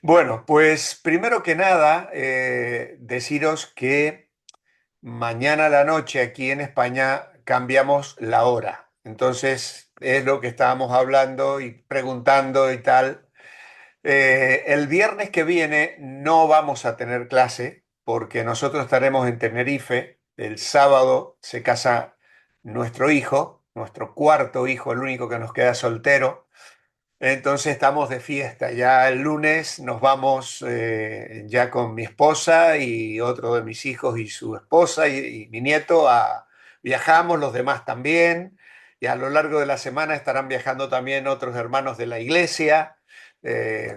Bueno, pues primero que nada, deciros que mañana a la noche aquí en España cambiamos la hora. Entonces, es lo que estábamos hablando y preguntando y tal. El viernes que viene no vamos a tener clase porque nosotros estaremos en Tenerife. El sábado se casa nuestro hijo, nuestro cuarto hijo, el único que nos queda soltero. Entonces estamos de fiesta. Ya el lunes nos vamos ya con mi esposa y otro de mis hijos y su esposa y mi nieto viajamos, los demás también. Y a lo largo de la semana estarán viajando también otros hermanos de la iglesia.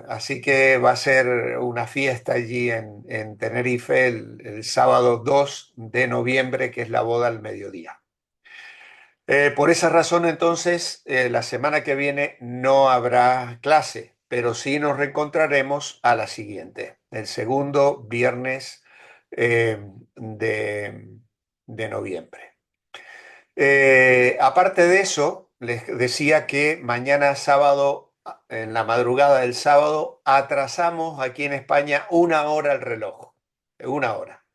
Así que va a ser una fiesta allí en Tenerife el sábado 2 de noviembre, que es la boda al mediodía. Por esa razón, entonces, la semana que viene no habrá clase, pero sí nos reencontraremos a la siguiente, el segundo viernes eh, de, de noviembre. Aparte de eso, les decía que mañana sábado, en la madrugada del sábado, atrasamos aquí en España una hora el reloj, una hora,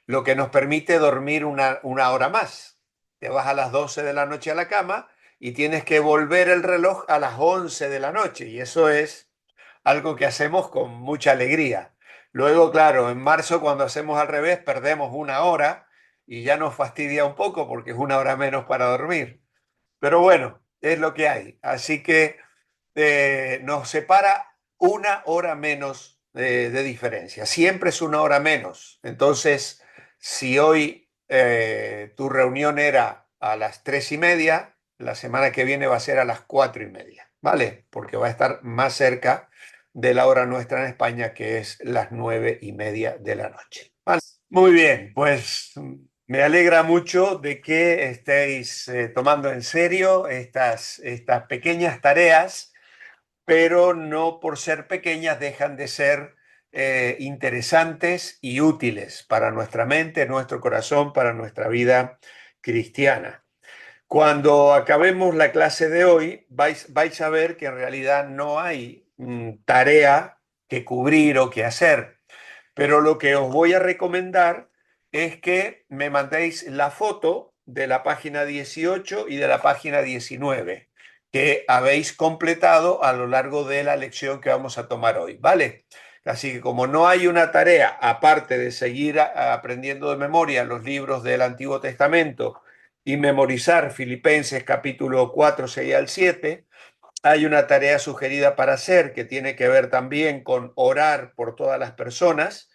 lo que nos permite dormir una hora más. Te vas a las 12 de la noche a la cama y tienes que volver el reloj a las 11 de la noche, y eso es algo que hacemos con mucha alegría. Luego, claro, en marzo cuando hacemos al revés, perdemos una hora y ya nos fastidia un poco porque es una hora menos para dormir. Pero bueno, es lo que hay. Así que nos separa una hora menos de diferencia. Siempre es una hora menos. Entonces, si hoy tu reunión era a las 3:30, la semana que viene va a ser a las 4:30, ¿vale? Porque va a estar más cerca de la hora nuestra en España, que es las 9:30 de la noche. ¿Vale? Muy bien, pues me alegra mucho de que estéis tomando en serio estas pequeñas tareas, pero no por ser pequeñas dejan de ser interesantes y útiles para nuestra mente, nuestro corazón, para nuestra vida cristiana. Cuando acabemos la clase de hoy, vais a ver que en realidad no hay tarea que cubrir o que hacer, pero lo que os voy a recomendar es que me mandéis la foto de la página 18 y de la página 19 que habéis completado a lo largo de la lección que vamos a tomar hoy, ¿vale? Así que como no hay una tarea, aparte de seguir aprendiendo de memoria los libros del Antiguo Testamento y memorizar Filipenses capítulo 4, 6 al 7, hay una tarea sugerida para hacer que tiene que ver también con orar por todas las personas,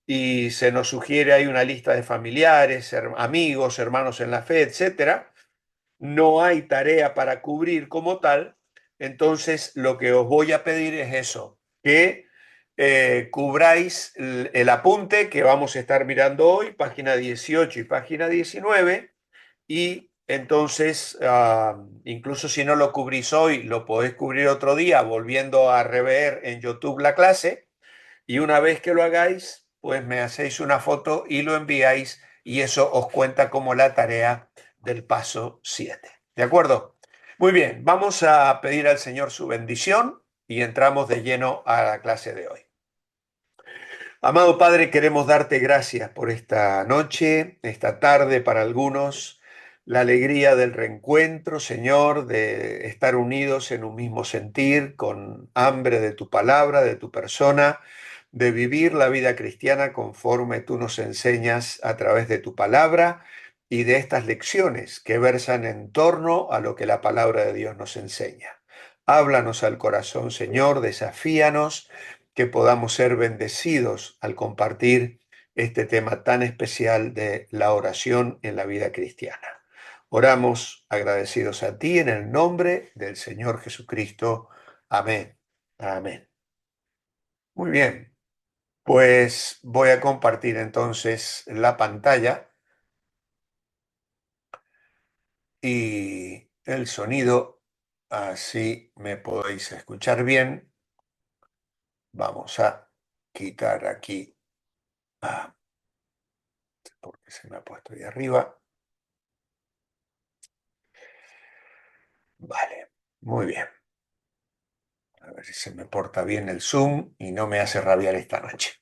y se nos sugiere ahí una lista de familiares, amigos, hermanos en la fe, etcétera. No hay tarea para cubrir como tal, entonces lo que os voy a pedir es eso, que cubráis el apunte que vamos a estar mirando hoy, página 18 y página 19, y entonces, incluso si no lo cubrís hoy, lo podéis cubrir otro día volviendo a rever en YouTube la clase, y una vez que lo hagáis, pues me hacéis una foto y lo enviáis, y eso os cuenta como la tarea del paso 7. ¿De acuerdo? Muy bien, vamos a pedir al Señor su bendición y entramos de lleno a la clase de hoy. Amado Padre, queremos darte gracias por esta noche, esta tarde para algunos, la alegría del reencuentro, Señor, de estar unidos en un mismo sentir, con hambre de tu palabra, de tu persona, de vivir la vida cristiana conforme tú nos enseñas a través de tu palabra y de estas lecciones que versan en torno a lo que la palabra de Dios nos enseña. Háblanos al corazón, Señor, desafíanos, que podamos ser bendecidos al compartir este tema tan especial de la oración en la vida cristiana. Oramos agradecidos a ti en el nombre del Señor Jesucristo. Amén. Amén. Muy bien, pues voy a compartir entonces la pantalla y el sonido, así me podéis escuchar bien. Vamos a quitar aquí, porque se me ha puesto ahí arriba. Vale, muy bien. A ver si se me porta bien el Zoom y no me hace rabiar esta noche.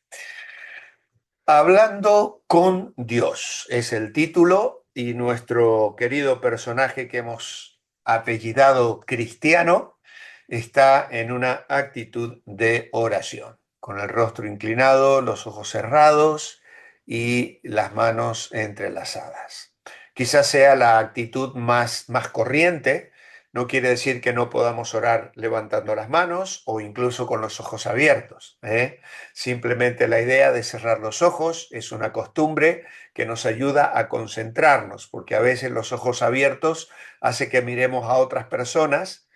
Hablando con Dios es el título y nuestro querido personaje que hemos apellidado Cristiano está en una actitud de oración, con el rostro inclinado, los ojos cerrados y las manos entrelazadas. Quizás sea la actitud más corriente. No quiere decir que no podamos orar levantando las manos o incluso con los ojos abiertos, ¿eh? Simplemente la idea de cerrar los ojos es una costumbre que nos ayuda a concentrarnos, porque a veces los ojos abiertos hace que miremos a otras personas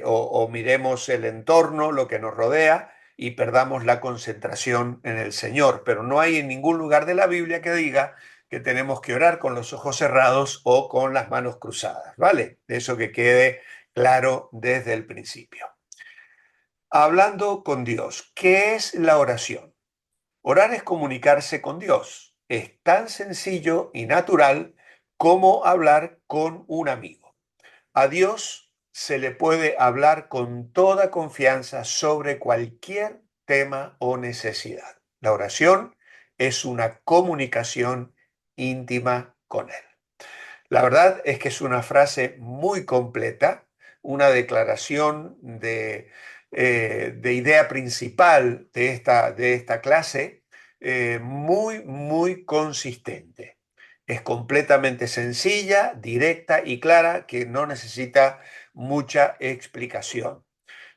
o miremos el entorno, lo que nos rodea, y perdamos la concentración en el Señor. Pero no hay en ningún lugar de la Biblia que diga que tenemos que orar con los ojos cerrados o con las manos cruzadas, ¿vale? Eso que quede claro desde el principio. Hablando con Dios, ¿qué es la oración? Orar es comunicarse con Dios. Es tan sencillo y natural como hablar con un amigo. A Dios se le puede hablar con toda confianza sobre cualquier tema o necesidad. La oración es una comunicación íntima con Él. La verdad es que es una frase muy completa, una declaración de idea principal de esta clase, muy consistente. Es completamente sencilla, directa y clara, que no necesita mucha explicación.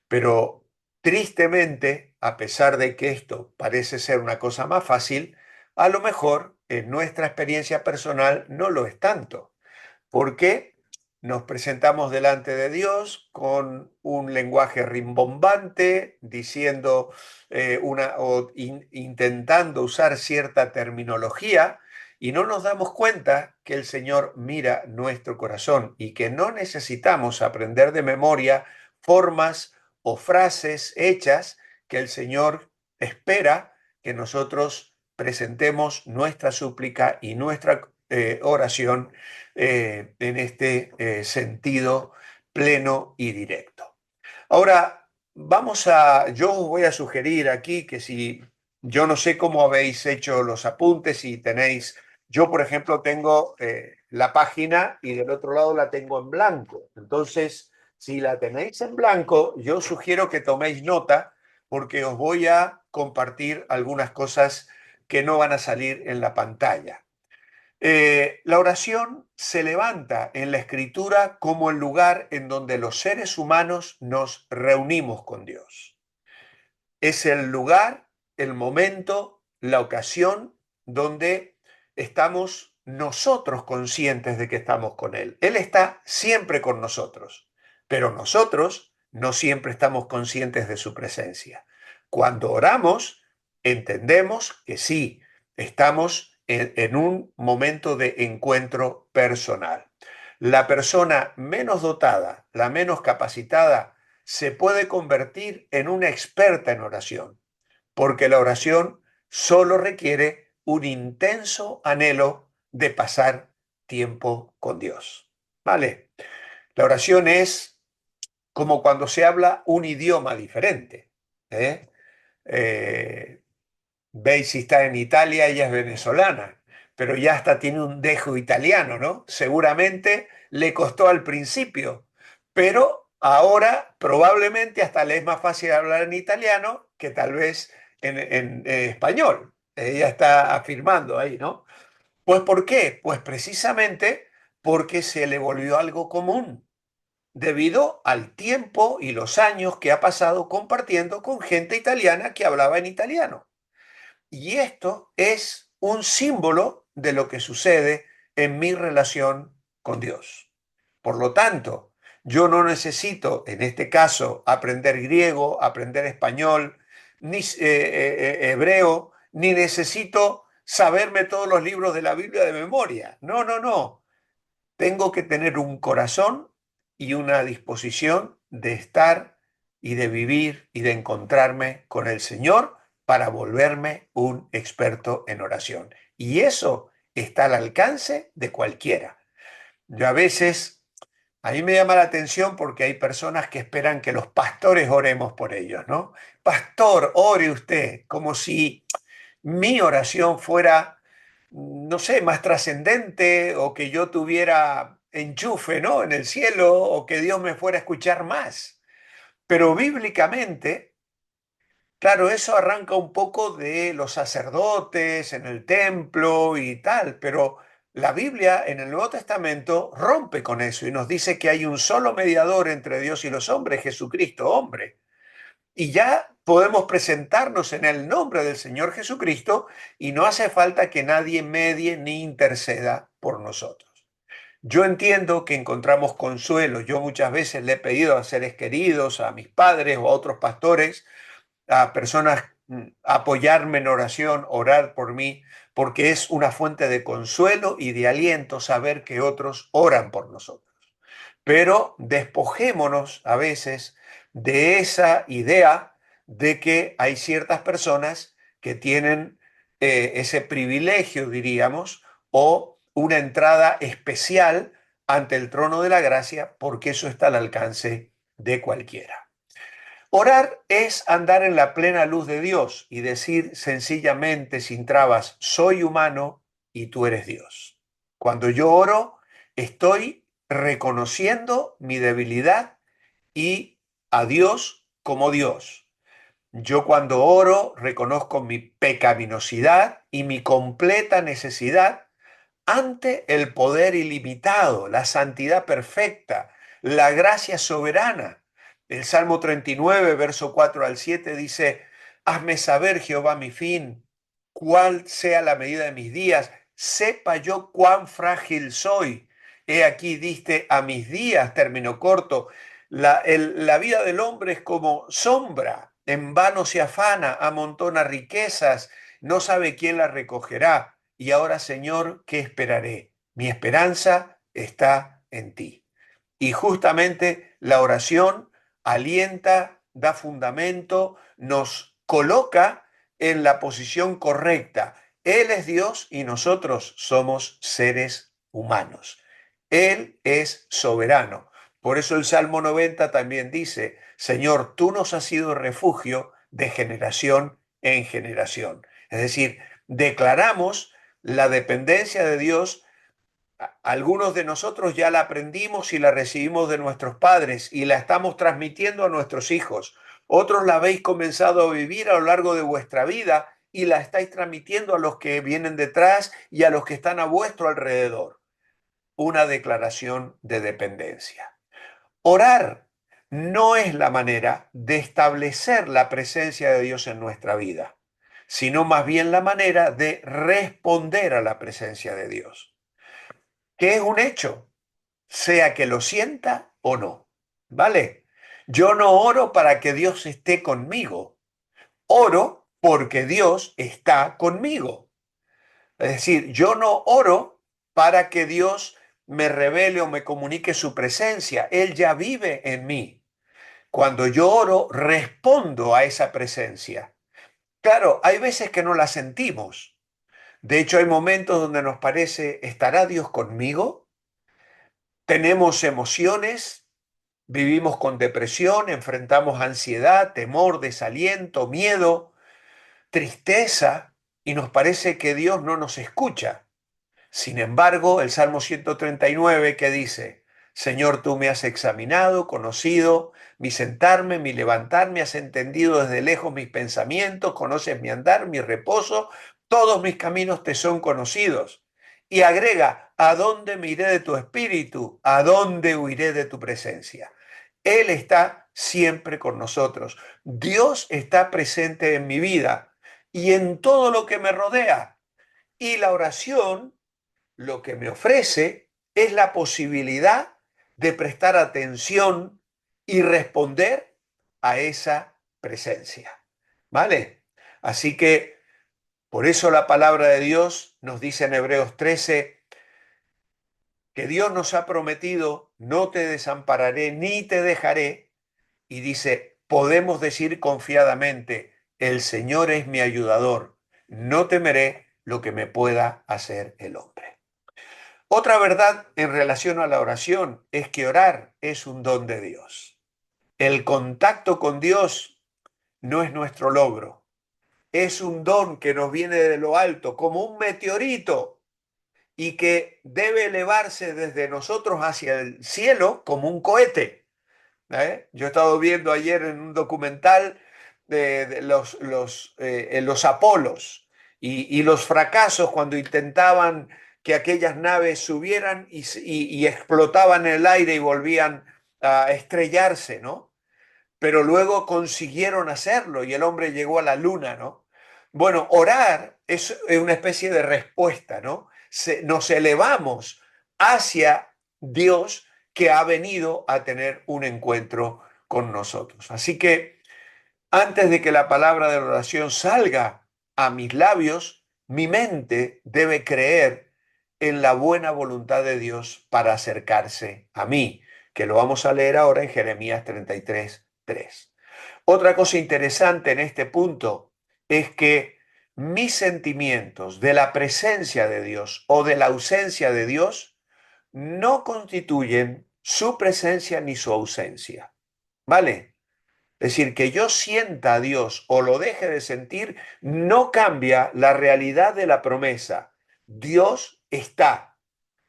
Pero tristemente, a pesar de que esto parece ser una cosa más fácil, a lo mejor en nuestra experiencia personal no lo es tanto, porque nos presentamos delante de Dios con un lenguaje rimbombante, diciendo intentando usar cierta terminología, y no nos damos cuenta que el Señor mira nuestro corazón y que no necesitamos aprender de memoria formas o frases hechas, que el Señor espera que nosotros presentemos nuestra súplica y nuestra oración en este sentido pleno y directo. Ahora, yo os voy a sugerir aquí que si, yo no sé cómo habéis hecho los apuntes, si tenéis, yo por ejemplo tengo la página y del otro lado la tengo en blanco. Entonces, si la tenéis en blanco, yo sugiero que toméis nota, porque os voy a compartir algunas cosas que no van a salir en la pantalla. La oración se levanta en la Escritura como el lugar en donde los seres humanos nos reunimos con Dios. Es el lugar, el momento, la ocasión donde estamos nosotros conscientes de que estamos con Él. Él está siempre con nosotros, pero nosotros no siempre estamos conscientes de su presencia. Cuando oramos, entendemos que sí, estamos en un momento de encuentro personal. La persona menos dotada, la menos capacitada, se puede convertir en una experta en oración, porque la oración solo requiere un intenso anhelo de pasar tiempo con Dios. ¿Vale? La oración es como cuando se habla un idioma diferente. ¿Eh? Eh, Veis, si está en Italia, ella es venezolana, pero ya hasta tiene un dejo italiano, ¿no? Seguramente le costó al principio, pero ahora probablemente hasta le es más fácil hablar en italiano que tal vez en español. Ella está afirmando ahí, ¿no? Pues ¿por qué? Pues precisamente porque se le volvió algo común, debido al tiempo y los años que ha pasado compartiendo con gente italiana que hablaba en italiano. Y esto es un símbolo de lo que sucede en mi relación con Dios. Por lo tanto, yo no necesito, en este caso, aprender griego, aprender español, ni hebreo, ni necesito saberme todos los libros de la Biblia de memoria. No, no, no. Tengo que tener un corazón y una disposición de estar y de vivir y de encontrarme con el Señor para volverme un experto en oración. Y eso está al alcance de cualquiera. Yo a veces A mí me llama la atención porque hay personas que esperan que los pastores oremos por ellos, ¿no? Pastor, ore usted, como si mi oración fuera, no sé, más trascendente o que yo tuviera enchufe, ¿no? En el cielo o que Dios me fuera a escuchar más. Pero bíblicamente, claro, eso arranca un poco de los sacerdotes en el templo y tal, pero la Biblia en el Nuevo Testamento rompe con eso y nos dice que hay un solo mediador entre Dios y los hombres, Jesucristo, hombre. Y ya podemos presentarnos en el nombre del Señor Jesucristo y no hace falta que nadie medie ni interceda por nosotros. Yo entiendo que encontramos consuelo. Yo muchas veces le he pedido a seres queridos, a mis padres o a otros pastores, a personas, apoyarme en oración, orar por mí, porque es una fuente de consuelo y de aliento saber que otros oran por nosotros. Pero despojémonos a veces de esa idea de que hay ciertas personas que tienen ese privilegio, diríamos, o una entrada especial ante el trono de la gracia, porque eso está al alcance de cualquiera. Orar es andar en la plena luz de Dios y decir sencillamente, sin trabas, soy humano y tú eres Dios. Cuando yo oro, estoy reconociendo mi debilidad y a Dios como Dios. Yo cuando oro reconozco mi pecaminosidad y mi completa necesidad ante el poder ilimitado, la santidad perfecta, la gracia soberana. El Salmo 39, verso 4 al 7 dice, hazme saber, Jehová, mi fin, cuál sea la medida de mis días, sepa yo cuán frágil soy. He aquí diste a mis días, término corto. La vida del hombre es como sombra, en vano se afana, amontona riquezas, no sabe quién las recogerá. Y ahora, Señor, ¿qué esperaré? Mi esperanza está en ti. Y justamente la oración alienta, da fundamento, nos coloca en la posición correcta. Él es Dios y nosotros somos seres humanos. Él es soberano. Por eso el Salmo 90 también dice, Señor, tú nos has sido refugio de generación en generación. Es decir, declaramos la dependencia de Dios. Algunos de nosotros ya la aprendimos y la recibimos de nuestros padres y la estamos transmitiendo a nuestros hijos. Otros la habéis comenzado a vivir a lo largo de vuestra vida y la estáis transmitiendo a los que vienen detrás y a los que están a vuestro alrededor. Una declaración de dependencia. Orar no es la manera de establecer la presencia de Dios en nuestra vida, sino más bien la manera de responder a la presencia de Dios, que es un hecho, sea que lo sienta o no. ¿Vale? Yo no oro para que Dios esté conmigo, oro porque Dios está conmigo. Es decir, yo no oro para que Dios me revele o me comunique su presencia, Él ya vive en mí. Cuando yo oro, respondo a esa presencia. Claro, hay veces que no la sentimos. De hecho, hay momentos donde nos parece, ¿estará Dios conmigo? Tenemos emociones, vivimos con depresión, enfrentamos ansiedad, temor, desaliento, miedo, tristeza, y nos parece que Dios no nos escucha. Sin embargo, el Salmo 139 que dice, Señor, tú me has examinado, conocido mi sentarme, mi levantarme, has entendido desde lejos mis pensamientos, conoces mi andar, mi reposo, todos mis caminos te son conocidos. Y agrega, ¿a dónde me iré de tu espíritu? ¿A dónde huiré de tu presencia? Él está siempre con nosotros. Dios está presente en mi vida y en todo lo que me rodea. Y la oración lo que me ofrece es la posibilidad de prestar atención y responder a esa presencia. ¿Vale? Así que por eso la palabra de Dios nos dice en Hebreos 13 que Dios nos ha prometido, no te desampararé ni te dejaré. Y dice, podemos decir confiadamente, el Señor es mi ayudador, no temeré lo que me pueda hacer el hombre. Otra verdad en relación a la oración es que orar es un don de Dios. El contacto con Dios no es nuestro logro, es un don que nos viene de lo alto, como un meteorito, y que debe elevarse desde nosotros hacia el cielo como un cohete. Yo he estado viendo ayer en un documental de los Apolos y los fracasos cuando intentaban que aquellas naves subieran y explotaban en el aire y volvían a estrellarse, ¿no? Pero luego consiguieron hacerlo y el hombre llegó a la luna, ¿no? Bueno, orar es una especie de respuesta, ¿no? Nos elevamos hacia Dios que ha venido a tener un encuentro con nosotros. Así que antes de que la palabra de la oración salga a mis labios, mi mente debe creer en la buena voluntad de Dios para acercarse a mí, que lo vamos a leer ahora en Jeremías 33:3. Otra cosa interesante en este punto es que mis sentimientos de la presencia de Dios o de la ausencia de Dios no constituyen su presencia ni su ausencia. ¿Vale? Es decir, que yo sienta a Dios o lo deje de sentir no cambia la realidad de la promesa. Dios está,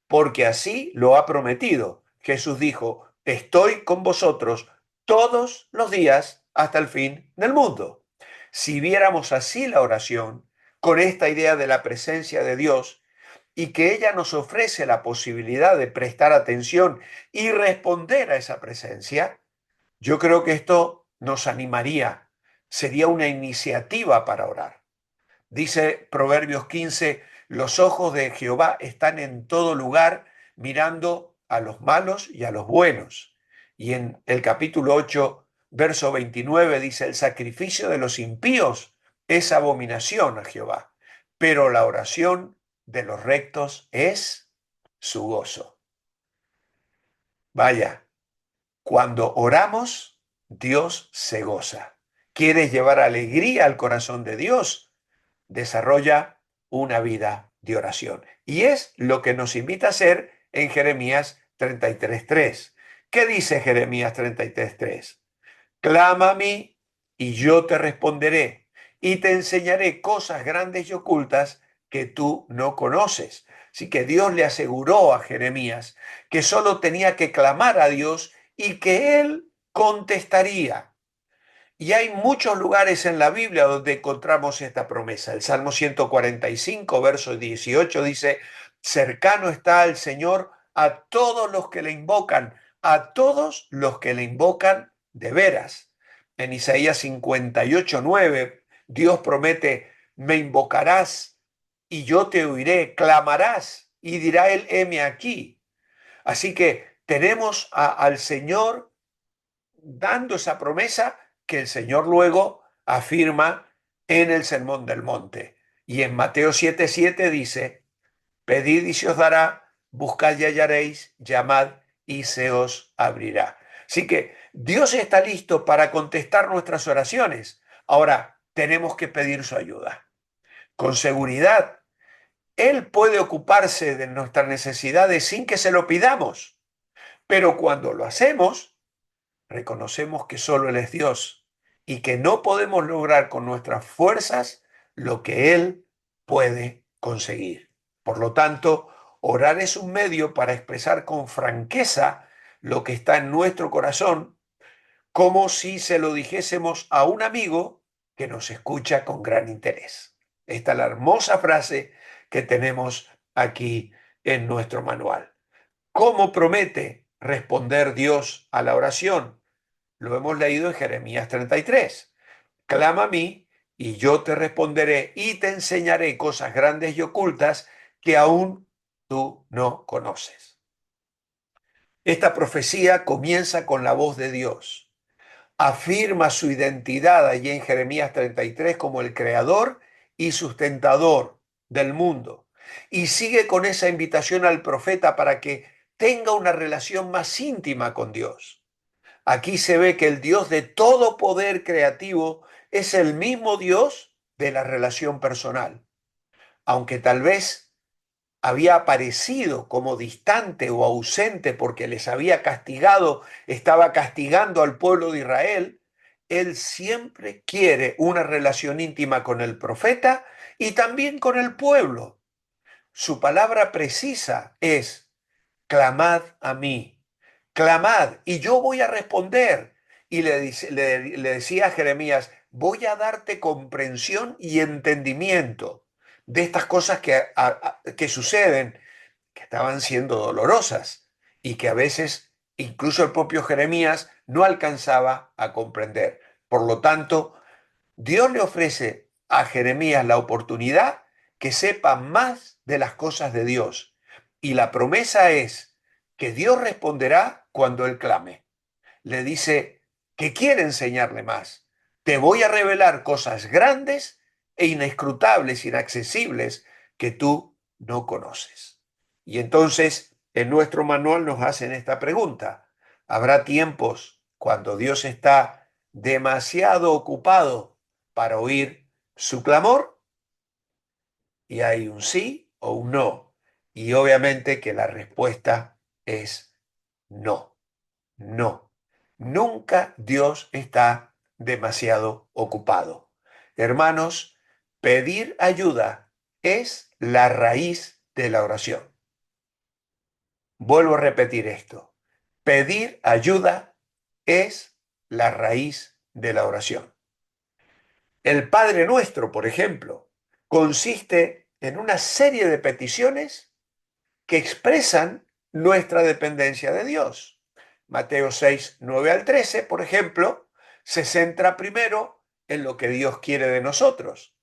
porque así lo ha prometido. Jesús dijo, estoy con vosotros todos los días hasta el fin del mundo. Si viéramos así la oración, con esta idea de la presencia de Dios, y que ella nos ofrece la posibilidad de prestar atención y responder a esa presencia, yo creo que esto nos animaría, sería una iniciativa para orar. Dice Proverbios 15, los ojos de Jehová están en todo lugar, mirando a los malos y a los buenos. Y en el capítulo 8, verso 29 dice, el sacrificio de los impíos es abominación a Jehová, pero la oración de los rectos es su gozo. Vaya, cuando oramos, Dios se goza. ¿Quieres llevar alegría al corazón de Dios? Desarrolla una vida de oración. Y es lo que nos invita a hacer en Jeremías 33:3. ¿Qué dice Jeremías 33:3? Clama a mí y yo te responderé y te enseñaré cosas grandes y ocultas que tú no conoces. Así que Dios le aseguró a Jeremías que solo tenía que clamar a Dios y que él contestaría. Y hay muchos lugares en la Biblia donde encontramos esta promesa. El Salmo 145, verso 18 dice, cercano está el Señor a todos los que le invocan, a todos los que le invocan de veras. En Isaías 58:9, Dios promete, me invocarás y yo te oiré, clamarás y dirá él, heme aquí. Así que tenemos al Señor dando esa promesa que el Señor luego afirma en el Sermón del Monte. Y en Mateo 7:7 dice, pedid y se os dará, buscad y hallaréis, llamad y se os abrirá. Así que Dios está listo para contestar nuestras oraciones. Ahora tenemos que pedir su ayuda. Con seguridad, Él puede ocuparse de nuestras necesidades sin que se lo pidamos. Pero cuando lo hacemos, reconocemos que solo Él es Dios y que no podemos lograr con nuestras fuerzas lo que Él puede conseguir. Por lo tanto, orar es un medio para expresar con franqueza lo que está en nuestro corazón, como si se lo dijésemos a un amigo que nos escucha con gran interés. Esta es la hermosa frase que tenemos aquí en nuestro manual. ¿Cómo promete responder Dios a la oración? Lo hemos leído en Jeremías 33. Clama a mí y yo te responderé y te enseñaré cosas grandes y ocultas que aún tú no conoces. Esta profecía comienza con la voz de Dios. Afirma su identidad allí en Jeremías 33 como el creador y sustentador del mundo. Y sigue con esa invitación al profeta para que tenga una relación más íntima con Dios. Aquí se ve que el Dios de todo poder creativo es el mismo Dios de la relación personal, aunque tal vez había aparecido como distante o ausente porque les había castigado, estaba castigando al pueblo de Israel, él siempre quiere una relación íntima con el profeta y también con el pueblo. Su palabra precisa es: clamad a mí, clamad y yo voy a responder. Y le decía a Jeremías: voy a darte comprensión y entendimiento de estas cosas que suceden, que estaban siendo dolorosas y que a veces incluso el propio Jeremías no alcanzaba a comprender. Por lo tanto, Dios le ofrece a Jeremías la oportunidad que sepa más de las cosas de Dios. Y la promesa es que Dios responderá cuando él clame. Le dice que quiere enseñarle más. Te voy a revelar cosas grandes e inescrutables, inaccesibles, que tú no conoces. Y entonces en nuestro manual nos hacen esta pregunta. ¿Habrá tiempos cuando Dios está demasiado ocupado para oír su clamor? Y hay un sí o un no. Y obviamente que la respuesta es no. No, nunca Dios está demasiado ocupado. Hermanos, pedir ayuda es la raíz de la oración. Vuelvo a repetir esto. Pedir ayuda es la raíz de la oración. El Padre Nuestro, por ejemplo, consiste en una serie de peticiones que expresan nuestra dependencia de Dios. Mateo 6, 9 al 13, por ejemplo, se centra primero en lo que Dios quiere de nosotros.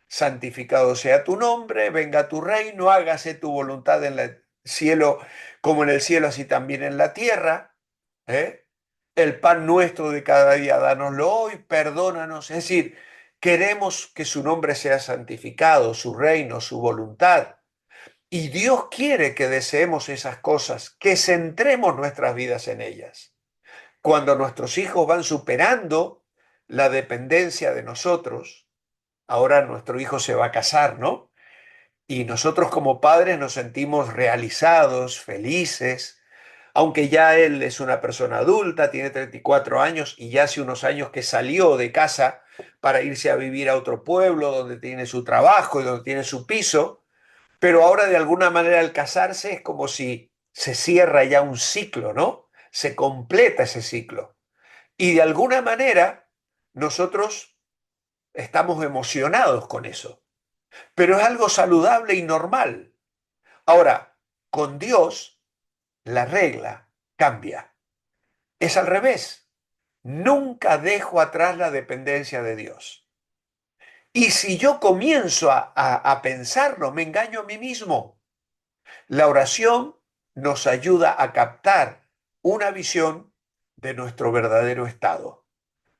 Santificado sea tu nombre, venga tu reino, hágase tu voluntad en el cielo como en el cielo, así también en la tierra. ¿Eh? El pan nuestro de cada día, dánoslo hoy, perdónanos. Es decir, queremos que su nombre sea santificado, su reino, su voluntad. Y Dios quiere que deseemos esas cosas, que centremos nuestras vidas en ellas. Cuando nuestros hijos van superando la dependencia de nosotros, ahora nuestro hijo se va a casar, ¿no? Y nosotros como padres nos sentimos realizados, felices, aunque ya él es una persona adulta, tiene 34 años y ya hace unos años que salió de casa para irse a vivir a otro pueblo donde tiene su trabajo y donde tiene su piso, pero ahora de alguna manera al casarse es como si se cierra ya un ciclo, ¿no? Se completa ese ciclo. Y de alguna manera nosotros estamos emocionados con eso, pero es algo saludable y normal. Ahora, con Dios la regla cambia. Es al revés. Nunca dejo atrás la dependencia de Dios. Y si yo comienzo a pensarlo, me engaño a mí mismo. La oración nos ayuda a captar una visión de nuestro verdadero estado.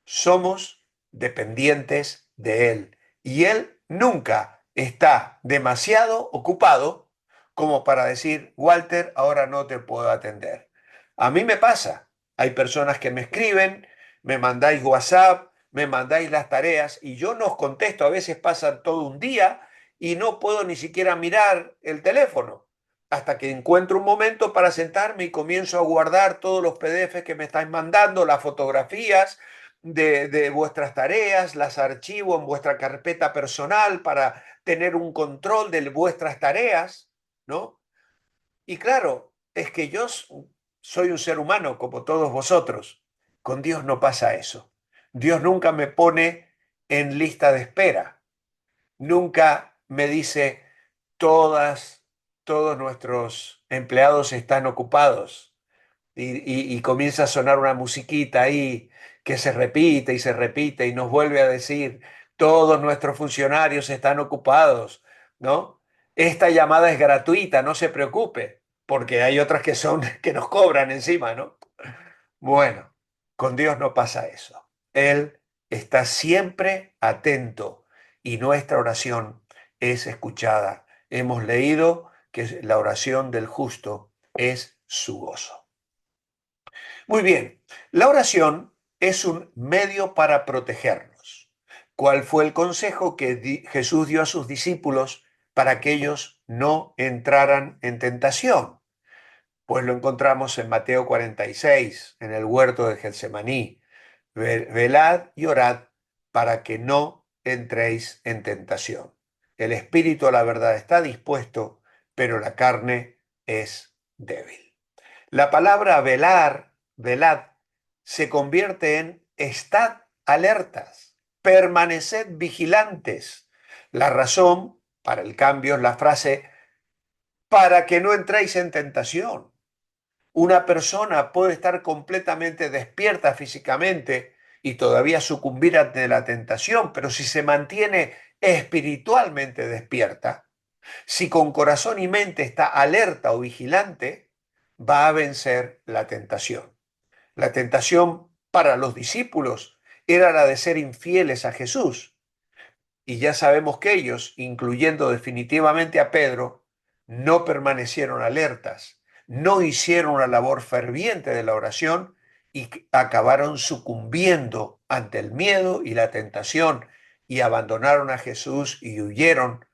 Somos dependientes de Él y Él nunca está demasiado ocupado como para decir: Walter, ahora no te puedo atender. A mí me pasa, hay personas que me escriben, me mandáis WhatsApp, me mandáis las tareas y yo no os contesto, a veces pasan todo un día y no puedo ni siquiera mirar el teléfono hasta que encuentro un momento para sentarme y comienzo a guardar todos los PDFs que me estáis mandando, las fotografías de vuestras tareas, las archivo en vuestra carpeta personal para tener un control de vuestras tareas, ¿no? Y claro, es que yo soy un ser humano como todos vosotros. Con Dios no pasa eso. Dios nunca me pone en lista de espera. Nunca me dice: todos nuestros empleados están ocupados. Y comienza a sonar una musiquita ahí que se repite y se repite y nos vuelve a decir: todos nuestros funcionarios están ocupados, ¿no? Esta llamada es gratuita, no se preocupe, porque hay otras que son que nos cobran encima, ¿no? Bueno, con Dios no pasa eso. Él está siempre atento y nuestra oración es escuchada. Hemos leído que la oración del justo es su gozo. Muy bien, la oración es un medio para protegernos. ¿Cuál fue el consejo que Jesús dio a sus discípulos para que ellos no entraran en tentación. Pues lo encontramos en Mateo 46, en el huerto de Getsemaní. Velad y orad para que no entréis en tentación. El espíritu a la verdad está dispuesto, pero la carne es débil. La palabra velar, velad, se convierte en estad alertas, permaneced vigilantes. La razón para el cambio es la frase para que no entréis en tentación. Una persona puede estar completamente despierta físicamente y todavía sucumbir ante la tentación, pero si se mantiene espiritualmente despierta, si con corazón y mente está alerta o vigilante, va a vencer la tentación. La tentación para los discípulos era la de ser infieles a Jesús. Y ya sabemos que ellos, incluyendo definitivamente a Pedro, no permanecieron alertas, no hicieron una labor ferviente de la oración y acabaron sucumbiendo ante el miedo y la tentación y abandonaron a Jesús y huyeron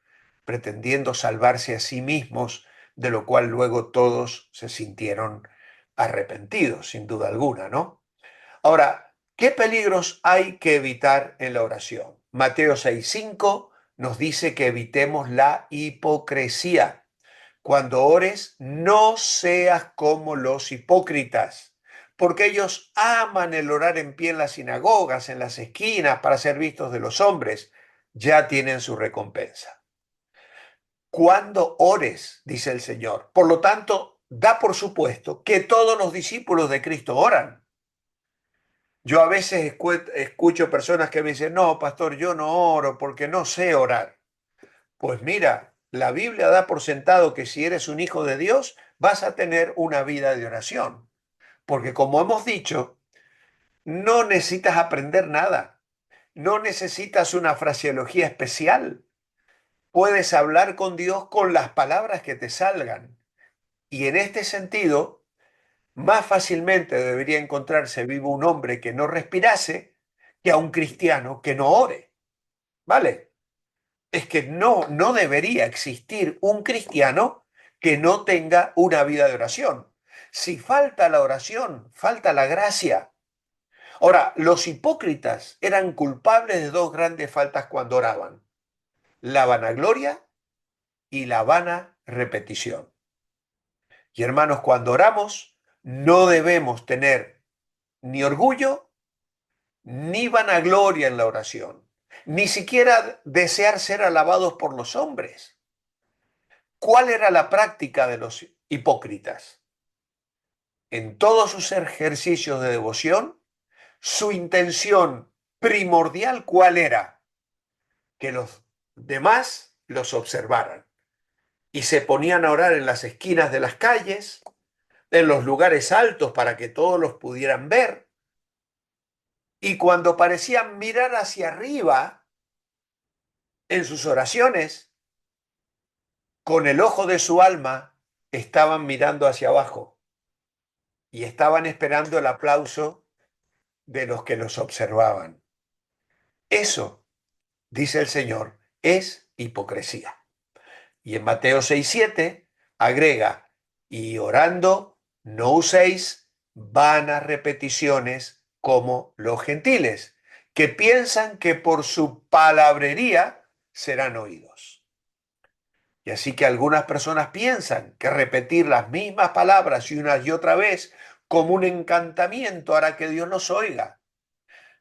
pretendiendo salvarse a sí mismos, de lo cual luego todos se sintieron arrepentidos, sin duda alguna, ¿no? Ahora, ¿qué peligros hay que evitar en la oración? Mateo 6:5 nos dice que evitemos la hipocresía. Cuando ores, no seas como los hipócritas, porque ellos aman el orar en pie en las sinagogas, en las esquinas, para ser vistos de los hombres. Ya tienen su recompensa. Cuando ores, dice el Señor. Por lo tanto, da por supuesto que todos los discípulos de Cristo oran. Yo a veces escucho personas que me dicen, no, pastor, yo no oro porque no sé orar. Pues mira, la Biblia da por sentado que si eres un hijo de Dios, vas a tener una vida de oración. Porque como hemos dicho, no necesitas aprender nada, no necesitas una fraseología especial. Puedes hablar con Dios con las palabras que te salgan. Y en este sentido, más fácilmente debería encontrarse vivo un hombre que no respirase que a un cristiano que no ore. ¿Vale? Es que no debería existir un cristiano que no tenga una vida de oración. Si falta la oración, falta la gracia. Ahora, los hipócritas eran culpables de dos grandes faltas cuando oraban: la vanagloria y la vana repetición. Y hermanos, cuando oramos, no debemos tener ni orgullo ni vanagloria en la oración, ni siquiera desear ser alabados por los hombres. ¿Cuál era la práctica de los hipócritas? En todos sus ejercicios de devoción, su intención primordial, ¿cuál era? Que los demás los observaran. Y se ponían a orar en las esquinas de las calles, en los lugares altos para que todos los pudieran ver. Y cuando parecían mirar hacia arriba en sus oraciones, con el ojo de su alma, estaban mirando hacia abajo y estaban esperando el aplauso de los que los observaban. Eso, dice el Señor, es hipocresía. Y en Mateo 6:7 agrega, y orando no uséis vanas repeticiones como los gentiles, que piensan que por su palabrería serán oídos. Y así que algunas personas piensan que repetir las mismas palabras y una y otra vez como un encantamiento hará que Dios los oiga.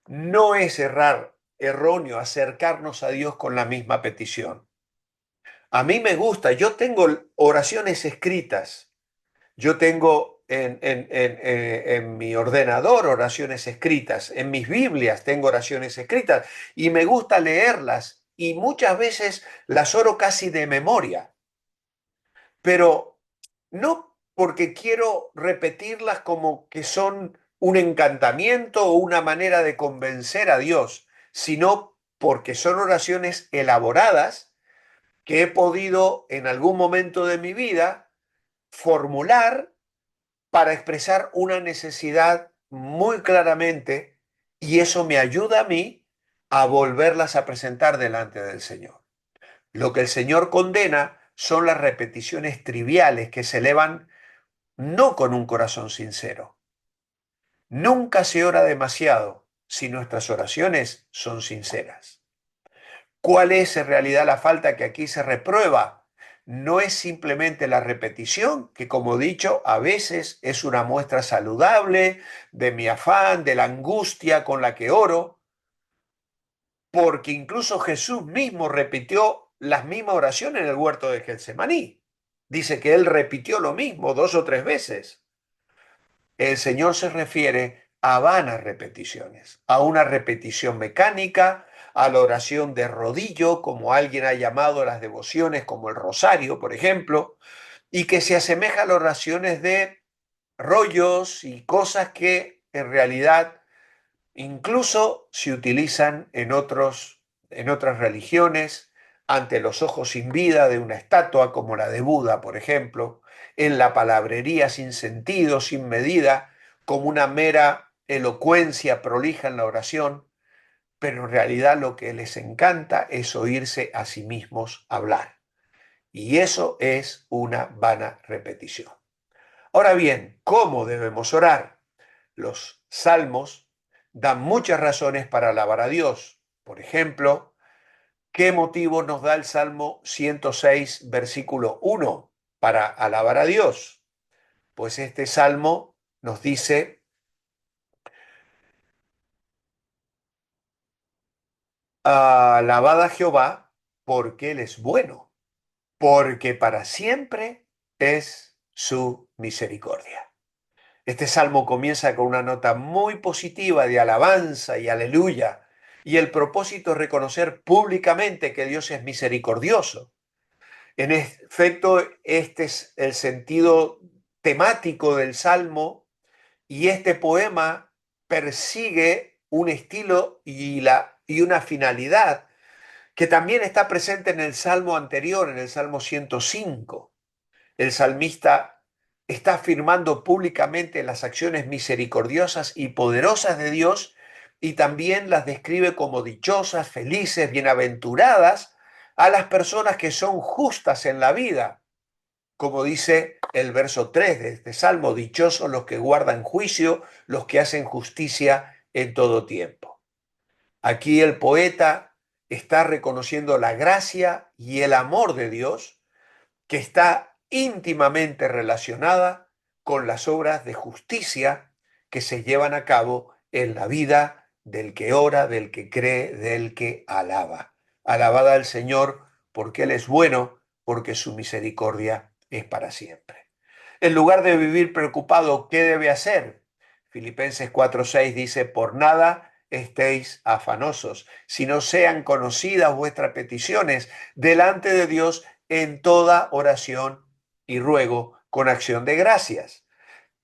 No es erróneo acercarnos a Dios con la misma petición. A mí me gusta, yo tengo oraciones escritas, yo tengo en mi ordenador oraciones escritas, en mis Biblias tengo oraciones escritas y me gusta leerlas y muchas veces las oro casi de memoria, pero no porque quiero repetirlas como que son un encantamiento o una manera de convencer a Dios, sino porque son oraciones elaboradas que he podido en algún momento de mi vida formular para expresar una necesidad muy claramente y eso me ayuda a mí a volverlas a presentar delante del Señor. Lo que el Señor condena son las repeticiones triviales que se elevan no con un corazón sincero. Nunca se ora demasiado si nuestras oraciones son sinceras. ¿Cuál es en realidad la falta que aquí se reprueba? No es simplemente la repetición, que como he dicho, a veces es una muestra saludable de mi afán, de la angustia con la que oro, porque incluso Jesús mismo repitió las mismas oraciones en el huerto de Getsemaní. Dice que él repitió lo mismo 2 o 3 veces. El Señor se refiere a vanas repeticiones, a una repetición mecánica, a la oración de rodillo, como alguien ha llamado a las devociones, como el rosario, por ejemplo, y que se asemeja a las oraciones de rollos y cosas que en realidad incluso se utilizan en otras religiones, ante los ojos sin vida de una estatua como la de Buda, por ejemplo, en la palabrería sin sentido, sin medida, como una mera elocuencia prolija en la oración, pero en realidad lo que les encanta es oírse a sí mismos hablar. Y eso es una vana repetición. Ahora bien, ¿cómo debemos orar? Los salmos dan muchas razones para alabar a Dios. Por ejemplo, ¿qué motivo nos da el Salmo 106, versículo 1 para alabar a Dios? Pues este salmo nos dice, alabad a Jehová porque Él es bueno, porque para siempre es su misericordia. Este salmo comienza con una nota muy positiva de alabanza y aleluya, y el propósito es reconocer públicamente que Dios es misericordioso. En efecto, este es el sentido temático del salmo, y este poema persigue un estilo y una finalidad que también está presente en el salmo anterior, en el salmo 105. El salmista está afirmando públicamente las acciones misericordiosas y poderosas de Dios, y también las describe como dichosas, felices, bienaventuradas a las personas que son justas en la vida. Como dice el verso 3 de este salmo, dichosos los que guardan juicio, los que hacen justicia en todo tiempo. Aquí el poeta está reconociendo la gracia y el amor de Dios, que está íntimamente relacionada con las obras de justicia que se llevan a cabo en la vida del que ora, del que cree, del que alaba. Alabada al Señor porque Él es bueno, porque su misericordia es para siempre. En lugar de vivir preocupado, ¿qué debe hacer? Filipenses 4:6 dice, por nada estéis afanosos, sino sean conocidas vuestras peticiones delante de Dios en toda oración y ruego con acción de gracias.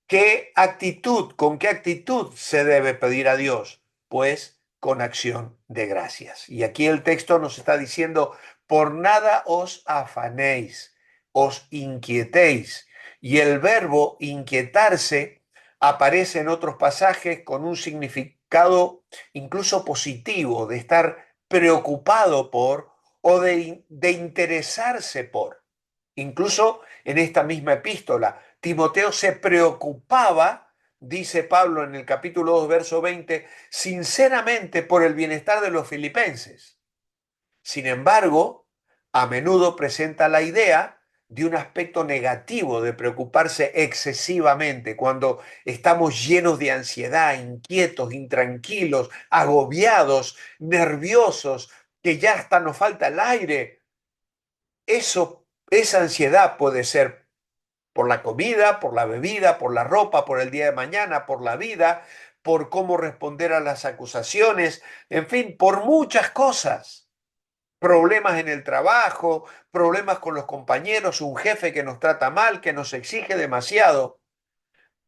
¿Con qué actitud se debe pedir a Dios? Pues con acción de gracias. Y aquí el texto nos está diciendo, por nada os afanéis, os inquietéis. Y el verbo inquietarse aparece en otros pasajes con un significado incluso positivo, de estar preocupado por o de interesarse por. Incluso en esta misma epístola, Timoteo se preocupaba, dice Pablo en el capítulo 2, verso 20, sinceramente por el bienestar de los filipenses. Sin embargo, a menudo presenta la idea de un aspecto negativo de preocuparse excesivamente cuando estamos llenos de ansiedad, inquietos, intranquilos, agobiados, nerviosos, que ya hasta nos falta el aire. Esa ansiedad puede ser por la comida, por la bebida, por la ropa, por el día de mañana, por la vida, por cómo responder a las acusaciones, en fin, por muchas cosas. Problemas en el trabajo, problemas con los compañeros, un jefe que nos trata mal, que nos exige demasiado.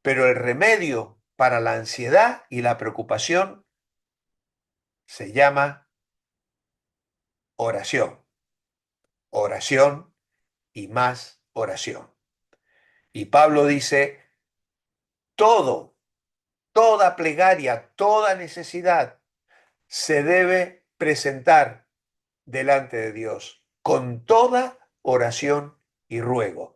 Pero el remedio para la ansiedad y la preocupación se llama oración. Oración y más oración. Y Pablo dice, todo, toda plegaria, toda necesidad se debe presentar delante de Dios con toda oración y ruego.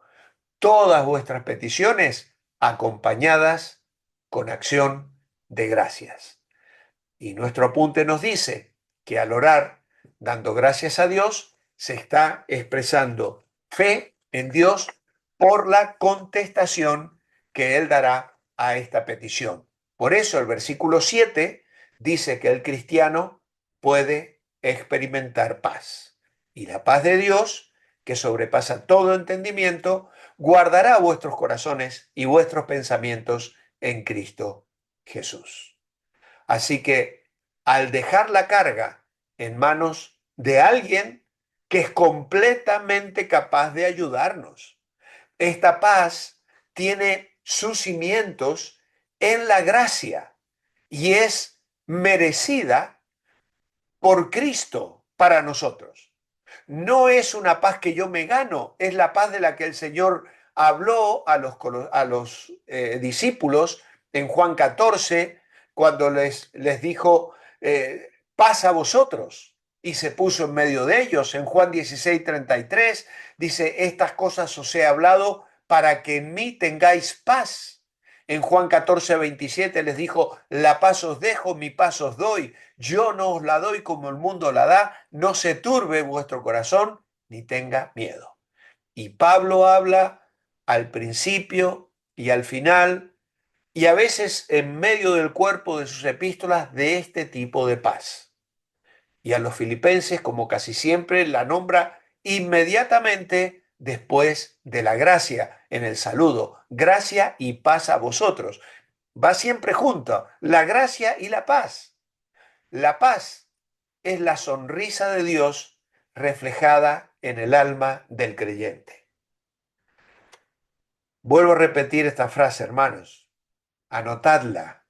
Todas vuestras peticiones acompañadas con acción de gracias. Y nuestro apunte nos dice que al orar, dando gracias a Dios, se está expresando fe en Dios por la contestación que Él dará a esta petición. Por eso el versículo 7 dice que el cristiano puede experimentar paz. Y la paz de Dios, que sobrepasa todo entendimiento, guardará vuestros corazones y vuestros pensamientos en Cristo Jesús. Así que al dejar la carga en manos de alguien que es completamente capaz de ayudarnos, esta paz tiene sus cimientos en la gracia y es merecida por Cristo para nosotros. No es una paz que yo me gano, es la paz de la que el Señor habló a los discípulos en Juan 14, cuando les dijo, paz a vosotros, y se puso en medio de ellos. En Juan 16:33 dice, estas cosas os he hablado para que en mí tengáis paz. En Juan 14:27 les dijo, la paz os dejo, mi paz os doy. Yo no os la doy como el mundo la da, no se turbe vuestro corazón ni tenga miedo. Y Pablo habla al principio y al final y a veces en medio del cuerpo de sus epístolas de este tipo de paz. Y a los filipenses, como casi siempre, la nombra inmediatamente después de la gracia en el saludo. Gracia y paz a vosotros. Va siempre junto, la gracia y la paz. La paz es la sonrisa de Dios reflejada en el alma del creyente. Vuelvo a repetir esta frase, hermanos. Anotadla.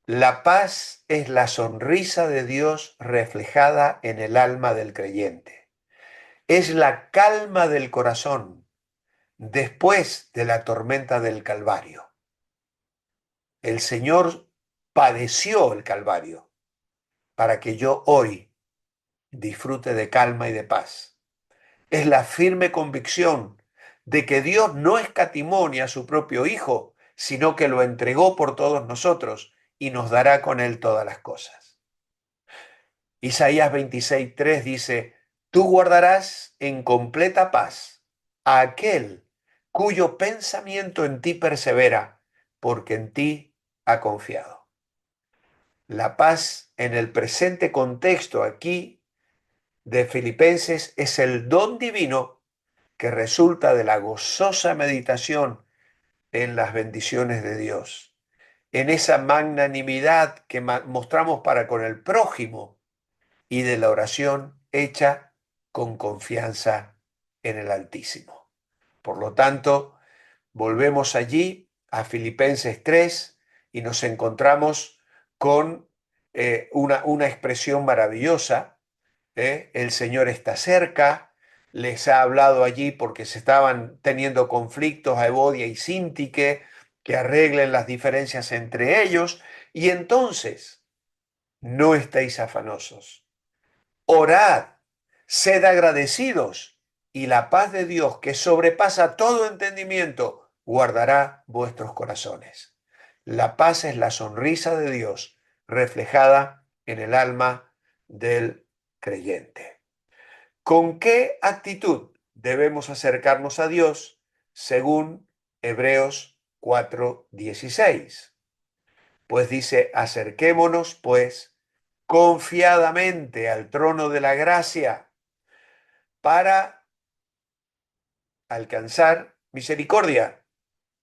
La paz es la sonrisa de Dios reflejada en el alma del creyente. Es la calma del corazón después de la tormenta del Calvario. El Señor padeció el Calvario para que yo hoy disfrute de calma y de paz. Es la firme convicción de que Dios no escatimó ni a su propio Hijo, sino que lo entregó por todos nosotros y nos dará con él todas las cosas. Isaías 26:3 dice, tú guardarás en completa paz a aquel cuyo pensamiento en ti persevera, porque en ti ha confiado. La paz en el presente contexto aquí de Filipenses es el don divino que resulta de la gozosa meditación en las bendiciones de Dios, en esa magnanimidad que mostramos para con el prójimo y de la oración hecha con confianza en el Altísimo. Por lo tanto, volvemos allí a Filipenses 3 y nos encontramos con una expresión maravillosa. El Señor está cerca, les ha hablado allí porque se estaban teniendo conflictos a Evodia y Síntique, que arreglen las diferencias entre ellos, y entonces no estéis afanosos. Orad, sed agradecidos, y la paz de Dios, que sobrepasa todo entendimiento, guardará vuestros corazones. La paz es la sonrisa de Dios reflejada en el alma del creyente. ¿Con qué actitud debemos acercarnos a Dios según Hebreos 4:16? Pues dice, acerquémonos pues confiadamente al trono de la gracia para alcanzar misericordia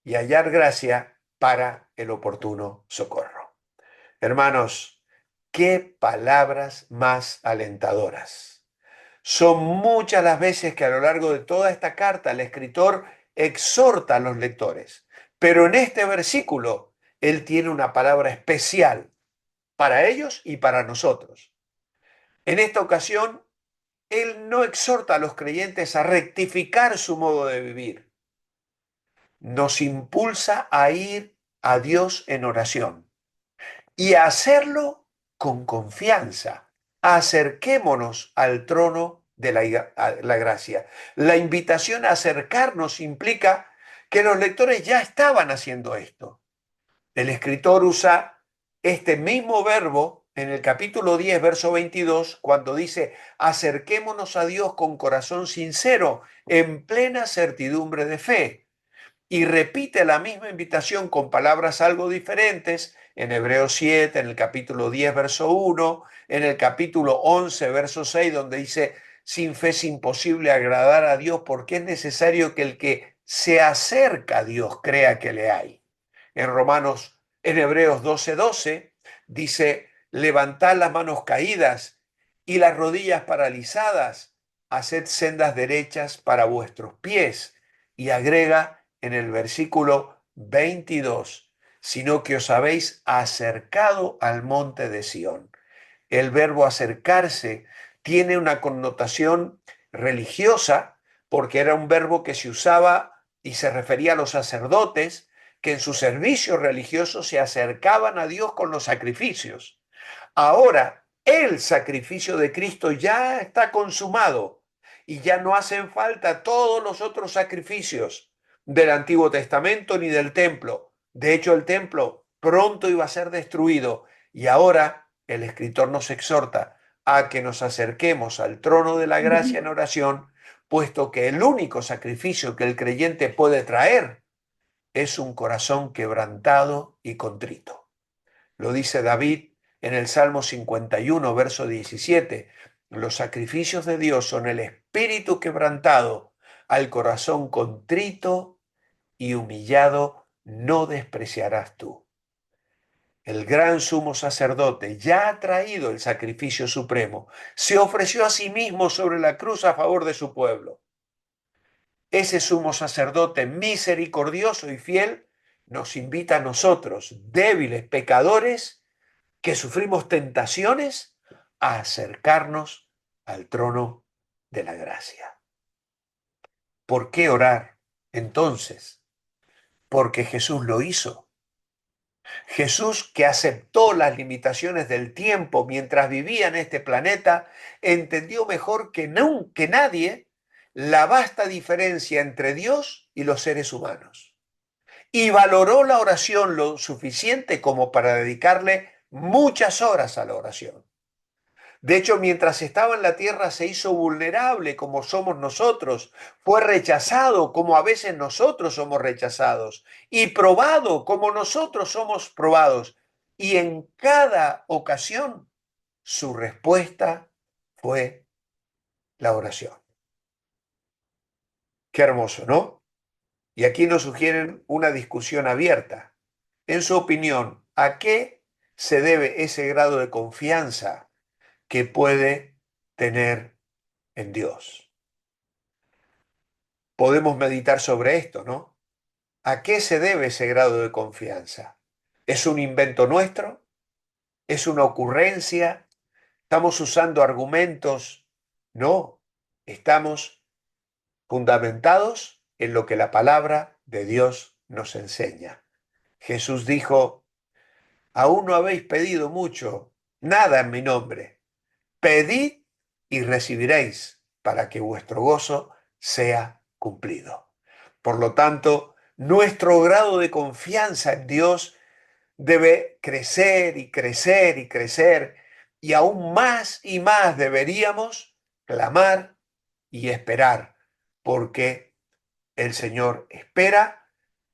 y hallar gracia para el oportuno socorro. Hermanos, qué palabras más alentadoras. Son muchas las veces que a lo largo de toda esta carta el escritor exhorta a los lectores, pero en este versículo él tiene una palabra especial para ellos y para nosotros. En esta ocasión, él no exhorta a los creyentes a rectificar su modo de vivir. Nos impulsa a ir a Dios en oración y a hacerlo con confianza. Acerquémonos al trono de la gracia. La invitación a acercarnos implica que los lectores ya estaban haciendo esto. El escritor usa este mismo verbo en el capítulo 10, verso 22, cuando dice, acerquémonos a Dios con corazón sincero, en plena certidumbre de fe. Y repite la misma invitación con palabras algo diferentes en Hebreos 7, en el capítulo 10, verso 1, en el capítulo 11, verso 6, donde dice, sin fe es imposible agradar a Dios porque es necesario que el que se acerca a Dios crea que le hay. En Hebreos 12:12 12, dice, levantad las manos caídas y las rodillas paralizadas, haced sendas derechas para vuestros pies. Y agrega en el versículo 22, sino que os habéis acercado al monte de Sión. El verbo acercarse tiene una connotación religiosa porque era un verbo que se usaba y se refería a los sacerdotes que en su servicio religioso se acercaban a Dios con los sacrificios. Ahora, el sacrificio de Cristo ya está consumado y ya no hacen falta todos los otros sacrificios del Antiguo Testamento ni del templo. De hecho, el templo pronto iba a ser destruido y ahora el escritor nos exhorta a que nos acerquemos al trono de la gracia en oración, puesto que el único sacrificio que el creyente puede traer es un corazón quebrantado y contrito. Lo dice David en el Salmo 51, verso 17. Los sacrificios de Dios son el espíritu quebrantado, al corazón contrito y humillado no despreciarás tú. El gran sumo sacerdote ya ha traído el sacrificio supremo, se ofreció a sí mismo sobre la cruz a favor de su pueblo. Ese sumo sacerdote misericordioso y fiel nos invita a nosotros, débiles pecadores, que sufrimos tentaciones, a acercarnos al trono de la gracia. ¿Por qué orar entonces? Porque Jesús lo hizo. Jesús, que aceptó las limitaciones del tiempo mientras vivía en este planeta, entendió mejor que nadie la vasta diferencia entre Dios y los seres humanos. Y valoró la oración lo suficiente como para dedicarle muchas horas a la oración. De hecho, mientras estaba en la tierra se hizo vulnerable como somos nosotros, fue rechazado como a veces nosotros somos rechazados y probado como nosotros somos probados. Y en cada ocasión su respuesta fue la oración. Qué hermoso, ¿no? Y aquí nos sugieren una discusión abierta. En su opinión, ¿a qué se debe ese grado de confianza que puede tener en Dios? Podemos meditar sobre esto, ¿no? ¿A qué se debe ese grado de confianza? ¿Es un invento nuestro? ¿Es una ocurrencia? ¿Estamos usando argumentos? No, estamos fundamentados en lo que la palabra de Dios nos enseña. Jesús dijo, aún no habéis pedido mucho, nada en mi nombre. Pedid y recibiréis para que vuestro gozo sea cumplido. Por lo tanto, nuestro grado de confianza en Dios debe crecer y crecer y crecer, y aún más y más deberíamos clamar y esperar, porque el Señor espera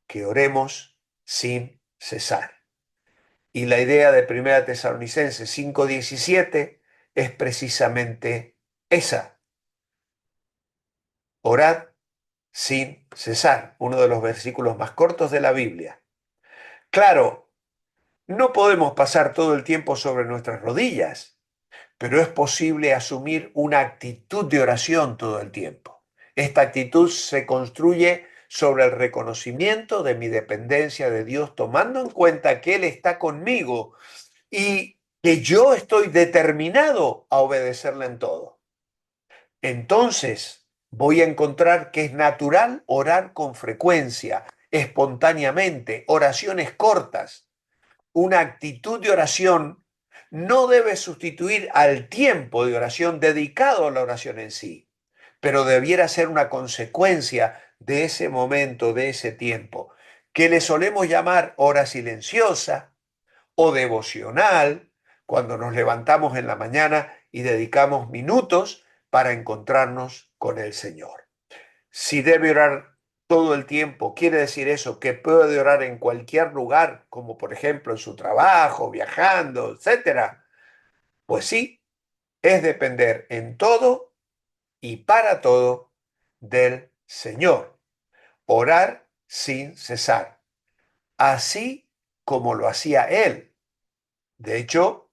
que oremos sin cesar. Y la idea de 1 Tesalonicenses 5:17 es precisamente esa: orad sin cesar, uno de los versículos más cortos de la Biblia. Claro, no podemos pasar todo el tiempo sobre nuestras rodillas, pero es posible asumir una actitud de oración todo el tiempo. Esta actitud se construye sobre el reconocimiento de mi dependencia de Dios, tomando en cuenta que Él está conmigo y que yo estoy determinado a obedecerle en todo. Entonces voy a encontrar que es natural orar con frecuencia, espontáneamente, oraciones cortas. Una actitud de oración no debe sustituir al tiempo de oración dedicado a la oración en sí, pero debiera ser una consecuencia de ese momento, de ese tiempo, que le solemos llamar hora silenciosa o devocional, cuando nos levantamos en la mañana y dedicamos minutos para encontrarnos con el Señor. Si debe orar todo el tiempo, quiere decir eso, que puede orar en cualquier lugar, como por ejemplo en su trabajo, viajando, etcétera. Pues sí, es depender en todo y para todo del Señor. Orar sin cesar, así como lo hacía Él. De hecho,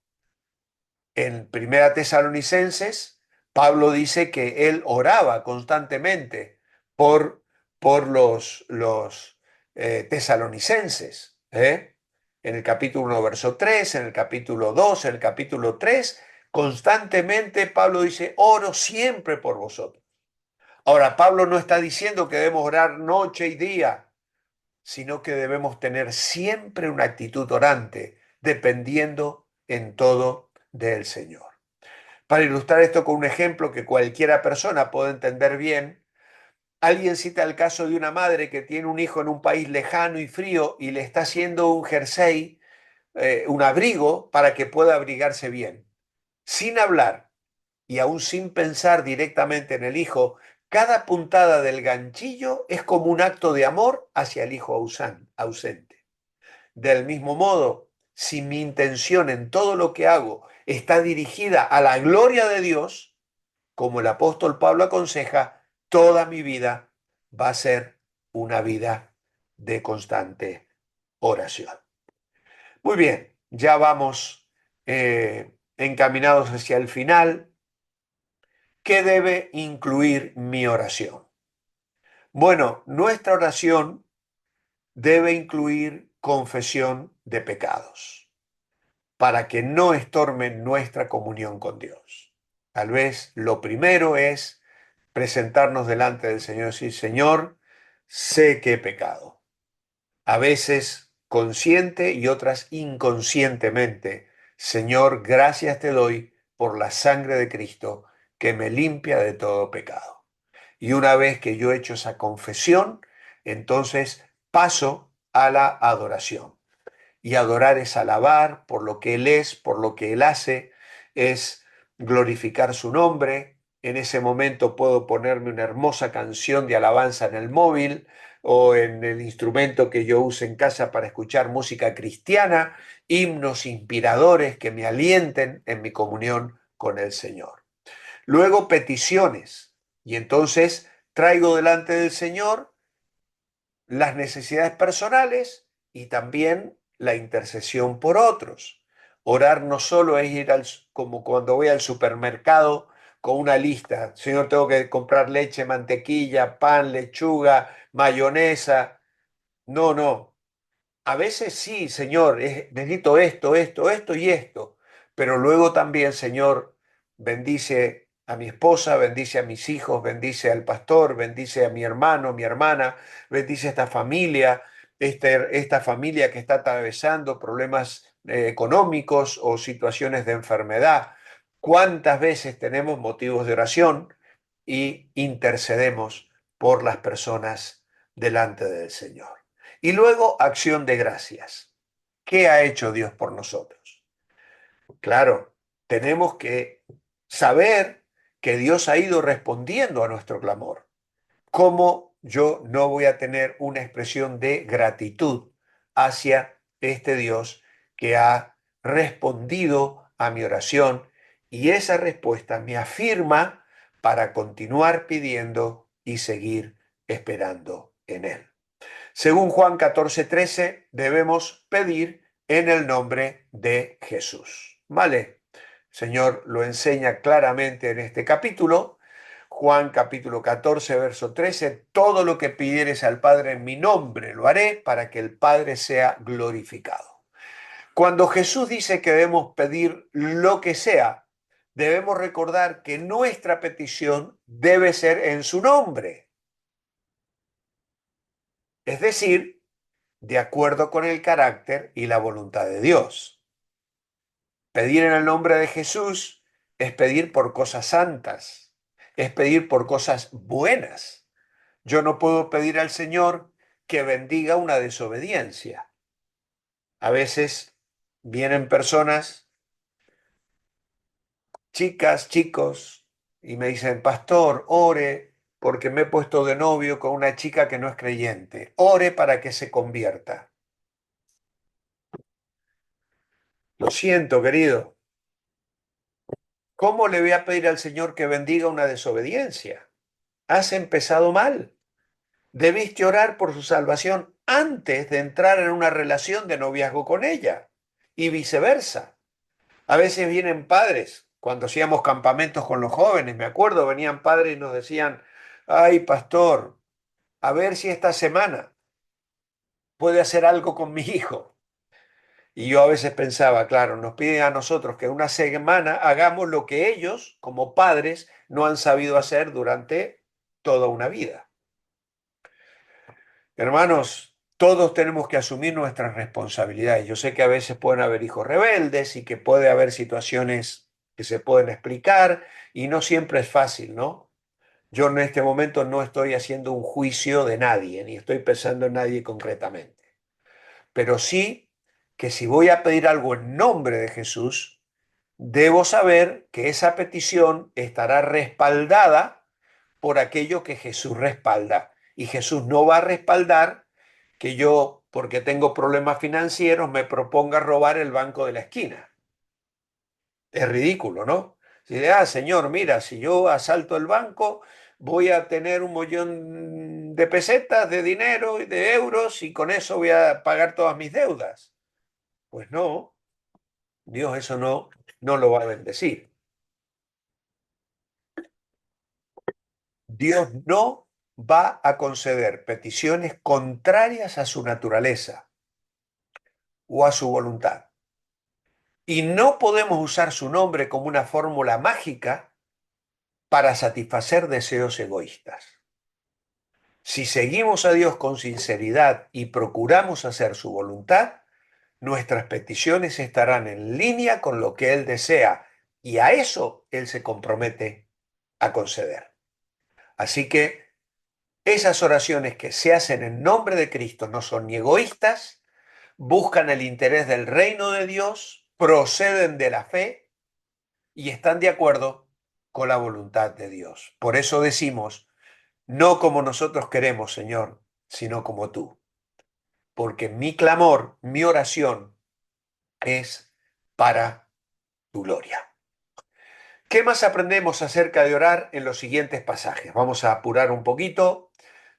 en Primera Tesalonicenses, Pablo dice que él oraba constantemente por, por los tesalonicenses. En el capítulo 1, verso 3, en el capítulo 2, en el capítulo 3, constantemente Pablo dice, oro siempre por vosotros. Ahora, Pablo no está diciendo que debemos orar noche y día, sino que debemos tener siempre una actitud orante, dependiendo en todo del Señor. Para ilustrar esto con un ejemplo que cualquiera persona puede entender bien, alguien cita el caso de una madre que tiene un hijo en un país lejano y frío y le está haciendo un jersey, un abrigo para que pueda abrigarse bien. Sin hablar y aún sin pensar directamente en el hijo, cada puntada del ganchillo es como un acto de amor hacia el hijo ausente. Del mismo modo, si mi intención en todo lo que hago está dirigida a la gloria de Dios, como el apóstol Pablo aconseja, toda mi vida va a ser una vida de constante oración. Muy bien, ya vamos encaminados hacia el final. ¿Qué debe incluir mi oración? Bueno, nuestra oración debe incluir confesión de pecados para que no estorben nuestra comunión con Dios. Tal vez lo primero es presentarnos delante del Señor y decir, Señor, sé que he pecado. A veces consciente y otras inconscientemente. Señor, gracias te doy por la sangre de Cristo que me limpia de todo pecado. Y una vez que yo he hecho esa confesión, entonces paso a la adoración. Y adorar es alabar por lo que Él es, por lo que Él hace, es glorificar su nombre. En ese momento puedo ponerme una hermosa canción de alabanza en el móvil o en el instrumento que yo use en casa para escuchar música cristiana, himnos inspiradores que me alienten en mi comunión con el Señor. Luego peticiones. Y entonces traigo delante del Señor las necesidades personales y también la intercesión por otros. Orar no solo es ir como cuando voy al supermercado con una lista. Señor, tengo que comprar leche, mantequilla, pan, lechuga, mayonesa. No, no. A veces sí, Señor, necesito esto y esto, pero luego también, Señor, bendice a mi esposa, bendice a mis hijos, bendice al pastor, bendice a mi hermano, mi hermana, bendice a esta familia, esta familia que está atravesando problemas económicos o situaciones de enfermedad. ¿Cuántas veces tenemos motivos de oración y intercedemos por las personas delante del Señor? Y luego acción de gracias. ¿Qué ha hecho Dios por nosotros? Claro, tenemos que saber que Dios ha ido respondiendo a nuestro clamor. ¿Cómo yo no voy a tener una expresión de gratitud hacia este Dios que ha respondido a mi oración? Y esa respuesta me afirma para continuar pidiendo y seguir esperando en Él. Según Juan 14:13, debemos pedir en el nombre de Jesús. ¿Vale? El Señor lo enseña claramente en este capítulo. Juan capítulo 14, verso 13, todo lo que pidieres al Padre en mi nombre lo haré para que el Padre sea glorificado. Cuando Jesús dice que debemos pedir lo que sea, debemos recordar que nuestra petición debe ser en su nombre. Es decir, de acuerdo con el carácter y la voluntad de Dios. Pedir en el nombre de Jesús es pedir por cosas santas, es pedir por cosas buenas. Yo no puedo pedir al Señor que bendiga una desobediencia. A veces vienen personas, chicas, chicos, y me dicen, pastor, ore porque me he puesto de novio con una chica que no es creyente. Ore para que se convierta. Lo siento, querido. ¿Cómo le voy a pedir al Señor que bendiga una desobediencia? Has empezado mal. Debiste orar por su salvación antes de entrar en una relación de noviazgo con ella y viceversa. A veces vienen padres, cuando hacíamos campamentos con los jóvenes, me acuerdo, venían padres y nos decían, ay, pastor, a ver si esta semana puede hacer algo con mi hijo. Y yo a veces pensaba, claro, nos piden a nosotros que una semana hagamos lo que ellos, como padres, no han sabido hacer durante toda una vida. Hermanos, todos tenemos que asumir nuestras responsabilidades. Yo sé que a veces pueden haber hijos rebeldes y que puede haber situaciones que se pueden explicar y no siempre es fácil, ¿no? Yo en este momento no estoy haciendo un juicio de nadie, ni estoy pensando en nadie concretamente, pero sí que si voy a pedir algo en nombre de Jesús, debo saber que esa petición estará respaldada por aquello que Jesús respalda. Y Jesús no va a respaldar que yo, porque tengo problemas financieros, me proponga robar el banco de la esquina. Es ridículo, ¿no? Si le señor, mira, si yo asalto el banco, voy a tener 1 millón de pesetas de dinero y de euros y con eso voy a pagar todas mis deudas. Pues no, Dios eso no lo va a bendecir. Dios no va a conceder peticiones contrarias a su naturaleza o a su voluntad. Y no podemos usar su nombre como una fórmula mágica para satisfacer deseos egoístas. Si seguimos a Dios con sinceridad y procuramos hacer su voluntad, nuestras peticiones estarán en línea con lo que Él desea y a eso Él se compromete a conceder. Así que esas oraciones que se hacen en nombre de Cristo no son ni egoístas, buscan el interés del reino de Dios, proceden de la fe y están de acuerdo con la voluntad de Dios. Por eso decimos, no como nosotros queremos, Señor, sino como tú. Porque mi clamor, mi oración es para tu gloria. ¿Qué más aprendemos acerca de orar en los siguientes pasajes? Vamos a apurar un poquito.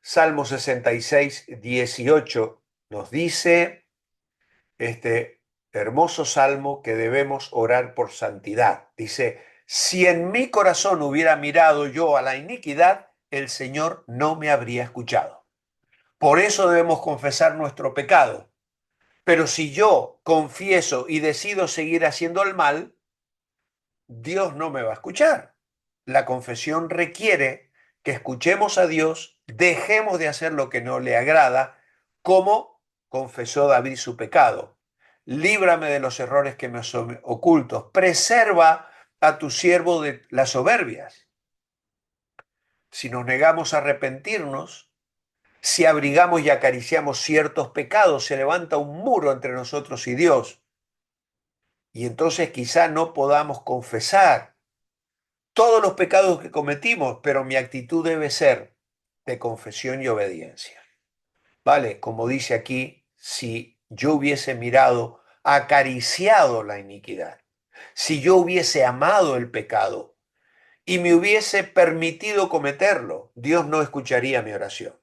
Salmo 66, 18 nos dice este hermoso salmo que debemos orar por santidad. Dice, si en mi corazón hubiera mirado yo a la iniquidad, el Señor no me habría escuchado. Por eso debemos confesar nuestro pecado. Pero si yo confieso y decido seguir haciendo el mal, Dios no me va a escuchar. La confesión requiere que escuchemos a Dios, dejemos de hacer lo que no le agrada, como confesó David su pecado. Líbrame de los errores que me son ocultos. Preserva a tu siervo de las soberbias. Si nos negamos a arrepentirnos, si abrigamos y acariciamos ciertos pecados, se levanta un muro entre nosotros y Dios. Y entonces quizá no podamos confesar todos los pecados que cometimos, pero mi actitud debe ser de confesión y obediencia. Vale, como dice aquí, si yo hubiese mirado, acariciado la iniquidad, si yo hubiese amado el pecado y me hubiese permitido cometerlo, Dios no escucharía mi oración.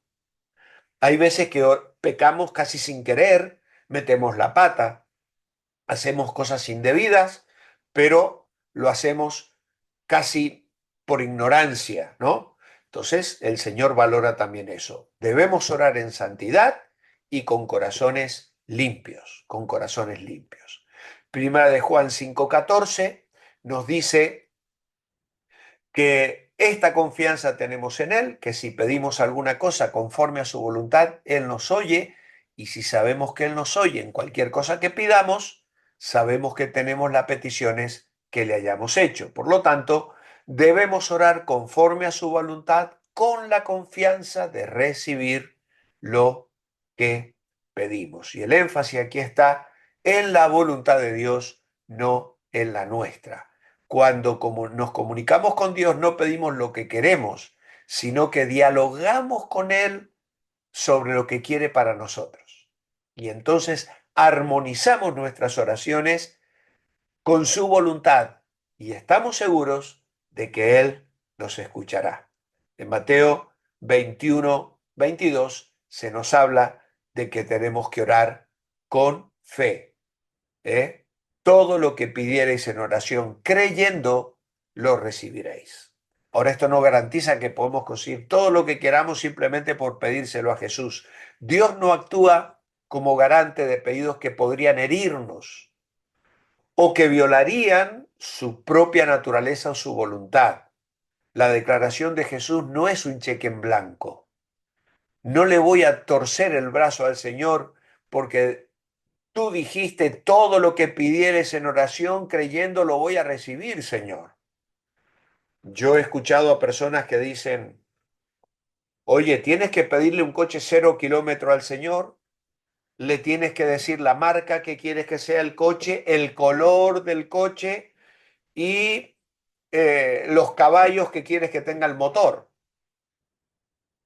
Hay veces que pecamos casi sin querer, metemos la pata, hacemos cosas indebidas, pero lo hacemos casi por ignorancia, ¿no? Entonces, el Señor valora también eso. Debemos orar en santidad y con corazones limpios, con corazones limpios. Primera de Juan 5:14 nos dice que esta confianza tenemos en Él, que si pedimos alguna cosa conforme a su voluntad, Él nos oye, y si sabemos que Él nos oye en cualquier cosa que pidamos, sabemos que tenemos las peticiones que le hayamos hecho. Por lo tanto, debemos orar conforme a su voluntad con la confianza de recibir lo que pedimos. Y el énfasis aquí está en la voluntad de Dios, no en la nuestra. Cuando como nos comunicamos con Dios, no pedimos lo que queremos, sino que dialogamos con Él sobre lo que quiere para nosotros. Y entonces armonizamos nuestras oraciones con su voluntad y estamos seguros de que Él nos escuchará. En Mateo 21-22 se nos habla de que tenemos que orar con fe. ¿eh? Todo lo que pidiereis en oración creyendo, lo recibiréis. Ahora, esto no garantiza que podemos conseguir todo lo que queramos simplemente por pedírselo a Jesús. Dios no actúa como garante de pedidos que podrían herirnos o que violarían su propia naturaleza o su voluntad. La declaración de Jesús no es un cheque en blanco. No le voy a torcer el brazo al Señor porque tú dijiste todo lo que pidieres en oración creyendo lo voy a recibir, Señor. Yo he escuchado a personas que dicen, oye, tienes que pedirle un coche 0 kilómetro al Señor, le tienes que decir la marca que quieres que sea el coche, el color del coche y los caballos que quieres que tenga el motor.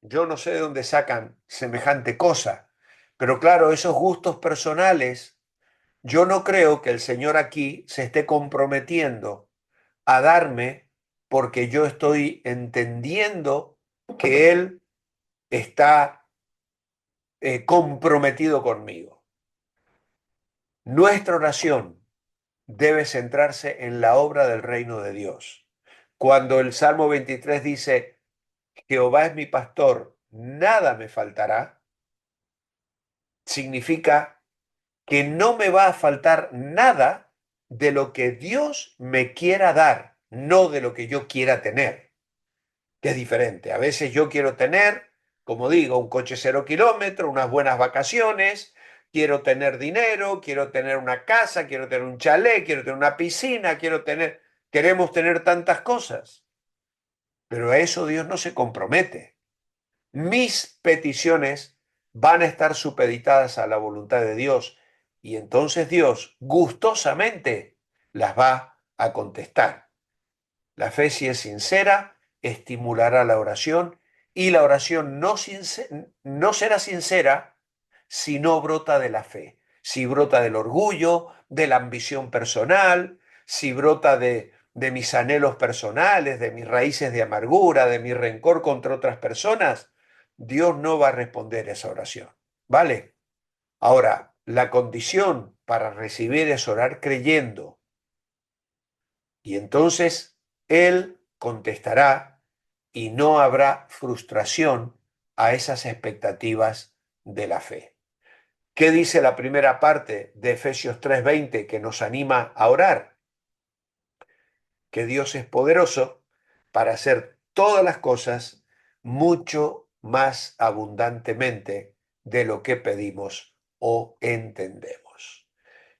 Yo no sé de dónde sacan semejante cosa, pero claro, esos gustos personales, yo no creo que el Señor aquí se esté comprometiendo a darme porque yo estoy entendiendo que Él está comprometido conmigo. Nuestra oración debe centrarse en la obra del reino de Dios. Cuando el Salmo 23 dice, Jehová es mi pastor, nada me faltará, significa que no me va a faltar nada de lo que Dios me quiera dar, no de lo que yo quiera tener, que es diferente. A veces yo quiero tener, como digo, un coche 0 kilómetro, unas buenas vacaciones, quiero tener dinero, quiero tener una casa, quiero tener un chalet, quiero tener una piscina, queremos tener tantas cosas, pero a eso Dios no se compromete. Mis peticiones van a estar supeditadas a la voluntad de Dios y entonces Dios gustosamente las va a contestar. La fe, si es sincera, estimulará la oración y la oración no será sincera si no brota de la fe, si brota del orgullo, de la ambición personal, si brota de mis anhelos personales, de mis raíces de amargura, de mi rencor contra otras personas. Dios no va a responder esa oración. ¿Vale? Ahora, la condición para recibir es orar creyendo. Y entonces Él contestará y no habrá frustración a esas expectativas de la fe. ¿Qué dice la primera parte de Efesios 3:20 que nos anima a orar? Que Dios es poderoso para hacer todas las cosas mucho más abundantemente de lo que pedimos o entendemos.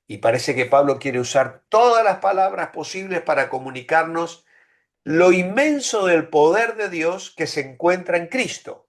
Y parece que Pablo quiere usar todas las palabras posibles para comunicarnos lo inmenso del poder de Dios que se encuentra en Cristo.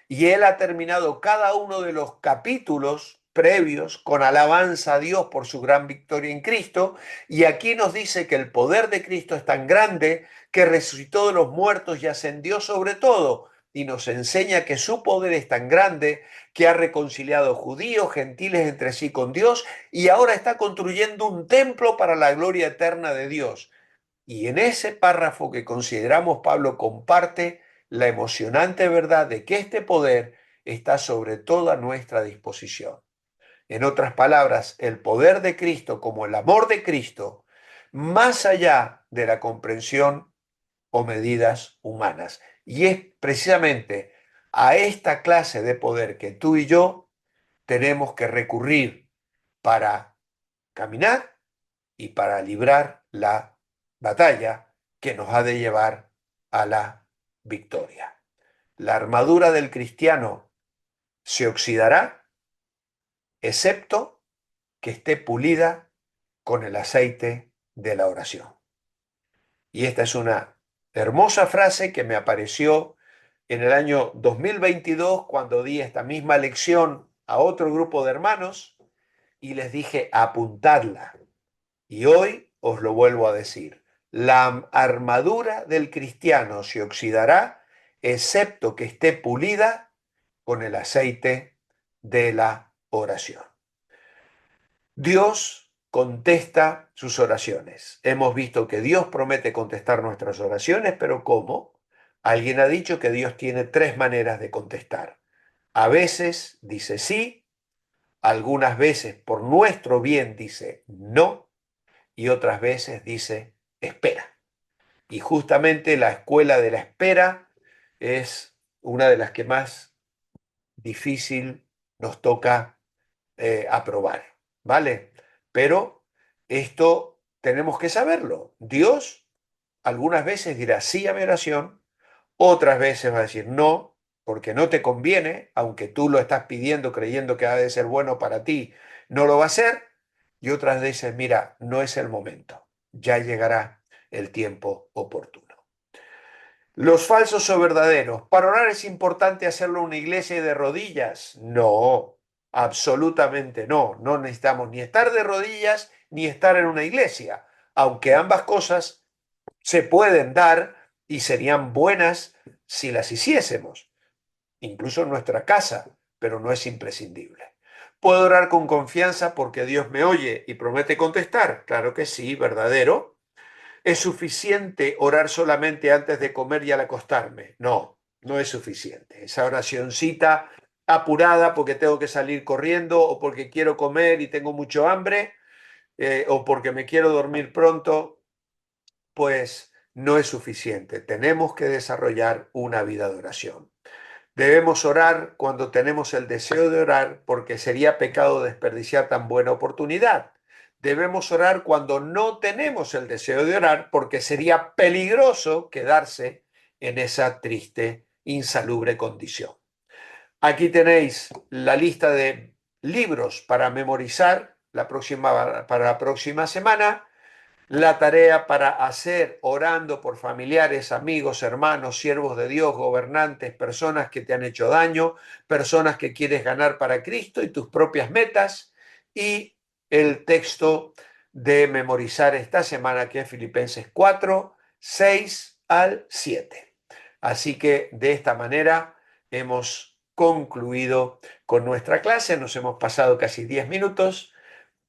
Y él ha terminado cada uno de los capítulos previos con alabanza a Dios por su gran victoria en Cristo. Y aquí nos dice que el poder de Cristo es tan grande que resucitó de los muertos y ascendió sobre todo. Y nos enseña que su poder es tan grande que ha reconciliado judíos, gentiles entre sí con Dios y ahora está construyendo un templo para la gloria eterna de Dios. Y en ese párrafo que consideramos, Pablo comparte la emocionante verdad de que este poder está sobre toda nuestra disposición. En otras palabras, el poder de Cristo como el amor de Cristo, más allá de la comprensión o medidas humanas. Y es precisamente a esta clase de poder que tú y yo tenemos que recurrir para caminar y para librar la batalla que nos ha de llevar a la victoria. La armadura del cristiano se oxidará, excepto que esté pulida con el aceite de la oración. Y esta es una hermosa frase que me apareció en el año 2022 cuando di esta misma lección a otro grupo de hermanos y les dije apuntadla. Y hoy os lo vuelvo a decir. La armadura del cristiano se oxidará excepto que esté pulida con el aceite de la oración. Dios contesta sus oraciones. Hemos visto que Dios promete contestar nuestras oraciones, pero ¿cómo? Alguien ha dicho que Dios tiene tres maneras de contestar. A veces dice sí, algunas veces por nuestro bien dice no, y otras veces dice espera. Y justamente la escuela de la espera es una de las que más difícil nos toca aprobar, ¿vale? Pero esto tenemos que saberlo. Dios algunas veces dirá sí a mi oración, otras veces va a decir no, porque no te conviene, aunque tú lo estás pidiendo creyendo que ha de ser bueno para ti, no lo va a hacer, y otras veces, mira, no es el momento, ya llegará el tiempo oportuno. Los falsos o verdaderos. ¿Para orar es importante hacerlo en una iglesia y de rodillas? No, absolutamente no. No necesitamos ni estar de rodillas ni estar en una iglesia, aunque ambas cosas se pueden dar y serían buenas si las hiciésemos, incluso en nuestra casa, pero no es imprescindible. ¿Puedo orar con confianza porque Dios me oye y promete contestar? Claro que sí, verdadero. ¿Es suficiente orar solamente antes de comer y al acostarme? No, no es suficiente. Esa oracioncita apurada porque tengo que salir corriendo o porque quiero comer y tengo mucho hambre o porque me quiero dormir pronto, pues no es suficiente. Tenemos que desarrollar una vida de oración. Debemos orar cuando tenemos el deseo de orar, porque sería pecado desperdiciar tan buena oportunidad. Debemos orar cuando no tenemos el deseo de orar, porque sería peligroso quedarse en esa triste, insalubre condición. Aquí tenéis la lista de libros para memorizar para la próxima semana, la tarea para hacer orando por familiares, amigos, hermanos, siervos de Dios, gobernantes, personas que te han hecho daño, personas que quieres ganar para Cristo y tus propias metas, y el texto de memorizar esta semana que es Filipenses 4, 6 al 7. Así que de esta manera hemos concluido con nuestra clase, nos hemos pasado casi 10 minutos,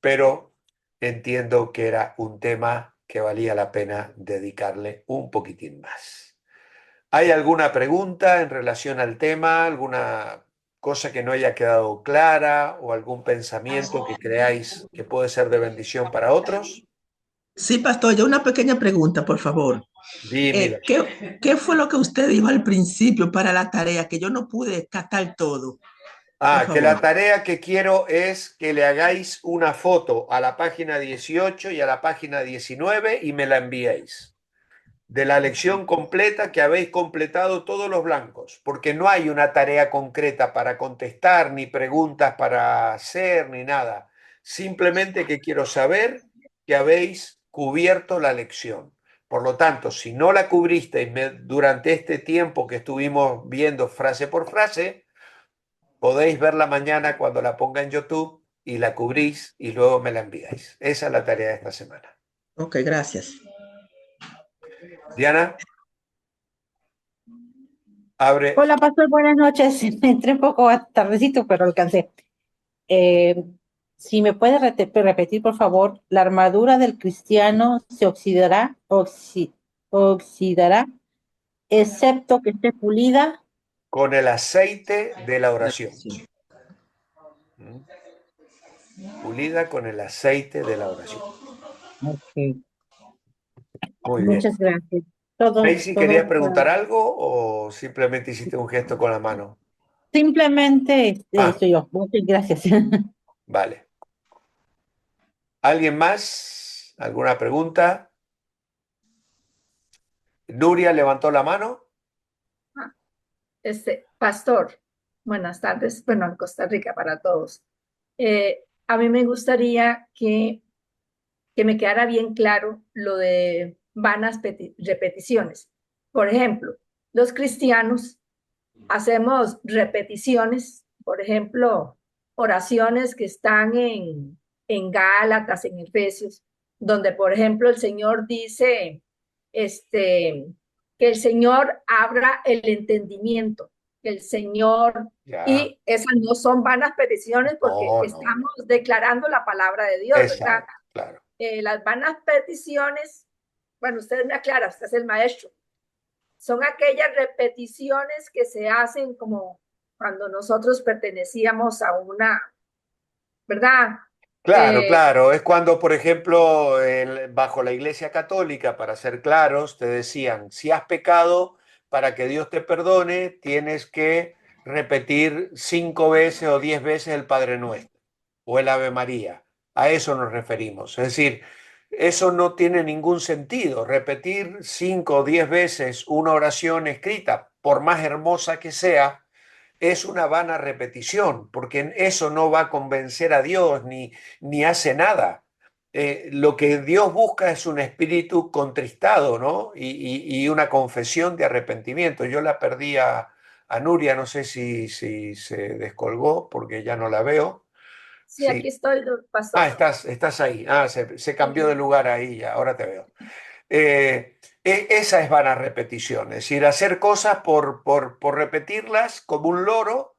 pero entiendo que era un tema que valía la pena dedicarle un poquitín más. ¿Hay alguna pregunta en relación al tema? ¿Alguna cosa que no haya quedado clara o algún pensamiento que creáis que puede ser de bendición para otros? Sí, pastor, yo una pequeña pregunta, por favor. Dímelo. ¿Qué fue lo que usted dijo al principio para la tarea? Que yo no pude catar todo, por Que favor. la tarea que quiero es que le hagáis una foto a la página 18 y a la página 19 y me la enviéis, de la lección completa que habéis completado todos los blancos, porque no hay una tarea concreta para contestar, ni preguntas para hacer, ni nada. Simplemente que quiero saber que habéis cubierto la lección. Por lo tanto, si no la cubristeis durante este tiempo que estuvimos viendo frase por frase, podéis verla mañana cuando la ponga en YouTube y la cubrís y luego me la enviáis. Esa es la tarea de esta semana. Ok, gracias. Diana, abre. Hola, pastor, buenas noches. Entré un poco tardecito, pero alcancé. Eh, si me puede repetir, por favor, la armadura del cristiano se oxidará, excepto que esté pulida. Con el aceite de la oración. Sí. ¿Mm? Pulida con el aceite de la oración. Ok, Muy bien. muchas gracias. Todo, Daisy, ¿querías todo. preguntar algo o simplemente hiciste un gesto con la mano? Simplemente Ah, soy yo. Muchas gracias. vale. ¿Alguien más? ¿Alguna pregunta? Nuria levantó la mano. Pastor, buenas tardes. Bueno, en Costa Rica para todos. A mí me gustaría que que me quedara bien claro lo de vanas repeticiones. Por ejemplo, los cristianos hacemos repeticiones, por ejemplo, oraciones que están en Gálatas, en Efesios, donde, por ejemplo, el Señor dice, este, que el Señor abra el entendimiento, que el Señor, Ya. y esas no son vanas peticiones porque No, no, no. estamos declarando la palabra de Dios, ¿verdad? Exacto, claro. Las vanas peticiones, bueno, usted me aclara, usted es el maestro, son aquellas repeticiones que se hacen como cuando nosotros pertenecíamos a una, ¿verdad? Claro, Eh, claro. Es cuando, por ejemplo, bajo la Iglesia Católica, para ser claros, te decían, si has pecado, para que Dios te perdone, tienes que repetir 5 veces o 10 veces el Padre Nuestro o el Ave María. A eso nos referimos. Es decir, eso no tiene ningún sentido. Repetir 5 o 10 veces una oración escrita, por más hermosa que sea, es una vana repetición, porque eso no va a convencer a Dios ni hace nada. Lo que Dios busca es un espíritu contristado, ¿no? Y una confesión de arrepentimiento. Yo la perdí a Nuria, no sé si se descolgó, porque ya no la veo. sí, aquí Sí. estoy, Ah, pastor. estás ahí. Ah, se cambió de Ujú. lugar ahí, ya, ahora te veo. Esa es vana repetición, es decir, hacer cosas por repetirlas como un loro,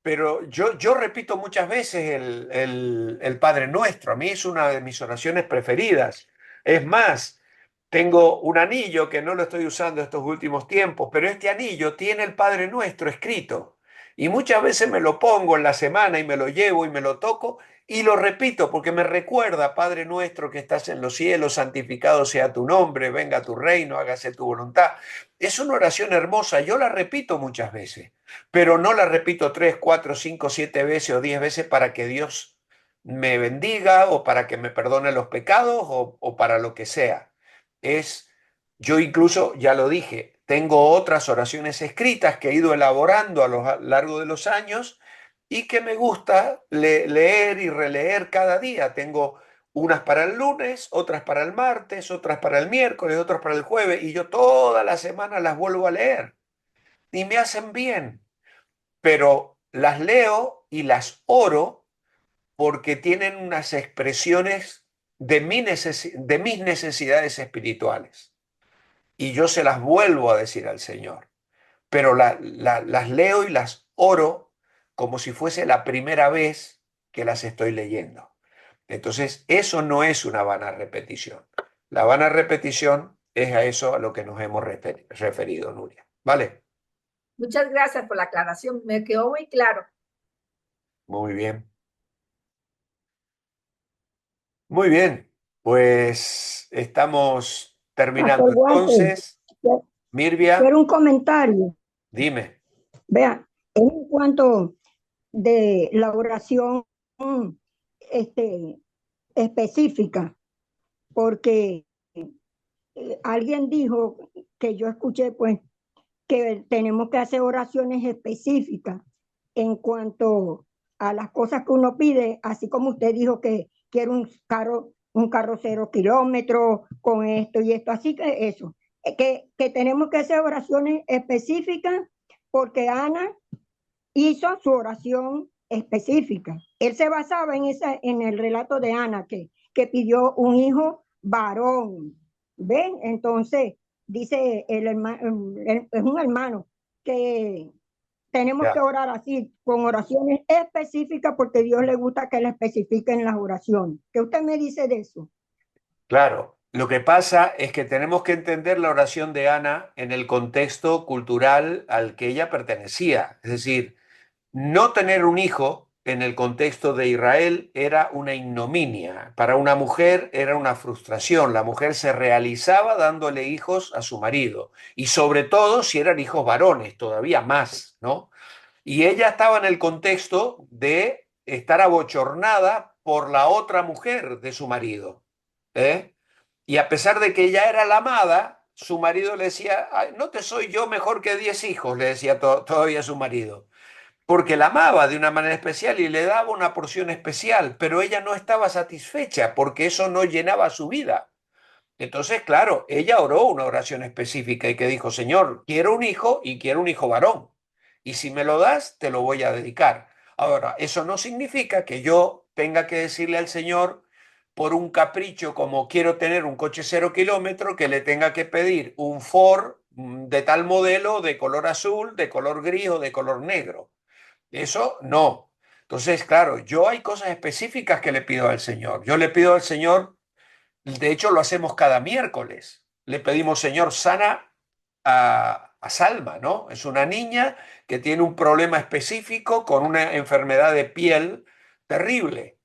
pero yo repito muchas veces el Padre Nuestro. A mí es una de mis oraciones preferidas. Es más, tengo un anillo que no lo estoy usando estos últimos tiempos, pero este anillo tiene el Padre Nuestro escrito. Y muchas veces me lo pongo en la semana y me lo llevo y me lo toco y lo repito porque me recuerda, Padre Nuestro que estás en los cielos, santificado sea tu nombre, venga tu reino, hágase tu voluntad. Es una oración hermosa, yo la repito muchas veces, pero no la repito 3, 4, 5, 7 veces o 10 veces para que Dios me bendiga o para que me perdone los pecados o para lo que sea. Es, yo incluso, ya lo dije, tengo otras oraciones escritas que he ido elaborando a lo largo de los años y que me gusta leer y releer cada día. Tengo unas para el lunes, otras para el martes, otras para el miércoles, otras para el jueves, y yo todas las semanas las vuelvo a leer y me hacen bien, pero las leo y las oro porque tienen unas expresiones de mis necesidades espirituales y yo se las vuelvo a decir al Señor, pero las leo y las oro como si fuese la primera vez que las estoy leyendo. Entonces, eso no es una vana repetición. La vana repetición es a eso a lo que nos hemos referido, Nuria. ¿Vale? Muchas gracias por la aclaración, me quedó muy claro. Muy bien. Muy bien. Pues estamos terminando. Pastor Walter, Entonces, Mirvia, quiero un comentario. dime. Vea, en cuanto de la oración este, específica, porque alguien dijo que yo escuché, pues, que tenemos que hacer oraciones específicas en cuanto a las cosas que uno pide, así como usted dijo que quiere un carro 0 kilómetros con esto y esto, así que eso, que tenemos que hacer oraciones específicas porque Ana hizo su oración específica. Él se basaba en el relato de Ana, que pidió un hijo varón. ¿Ven? Entonces, dice el hermano, es un hermano, que tenemos que Ya, orar así, con oraciones específicas, porque Dios le gusta que le especifiquen las oraciones. ¿Qué usted me dice de eso? claro. Lo que pasa es que tenemos que entender la oración de Ana en el contexto cultural al que ella pertenecía. Es decir, no tener un hijo en el contexto de Israel era una ignominia. Para una mujer era una frustración. La mujer se realizaba dándole hijos a su marido. Y sobre todo si eran hijos varones, todavía más, ¿no? Y ella estaba en el contexto de estar abochornada por la otra mujer de su marido. ¿Eh? Y a pesar de que ella era la amada, su marido le decía, "Ay, no te soy yo mejor que 10 hijos", le decía todavía su marido. porque la amaba de una manera especial y le daba una porción especial, pero ella no estaba satisfecha porque eso no llenaba su vida. Entonces, claro, ella oró una oración específica y que dijo, Señor, quiero un hijo y quiero un hijo varón. Y si me lo das, te lo voy a dedicar. Ahora, eso no significa que yo tenga que decirle al Señor por un capricho como quiero tener un coche 0 kilómetro, que le tenga que pedir un Ford de tal modelo, de color azul, de color gris o de color negro. Eso no. Entonces, claro, yo hay cosas específicas que le pido al Señor. Yo le pido al Señor, de hecho lo hacemos cada miércoles. Le pedimos, Señor, sana a Salma, ¿no? Es una niña que tiene un problema específico con una enfermedad de piel terrible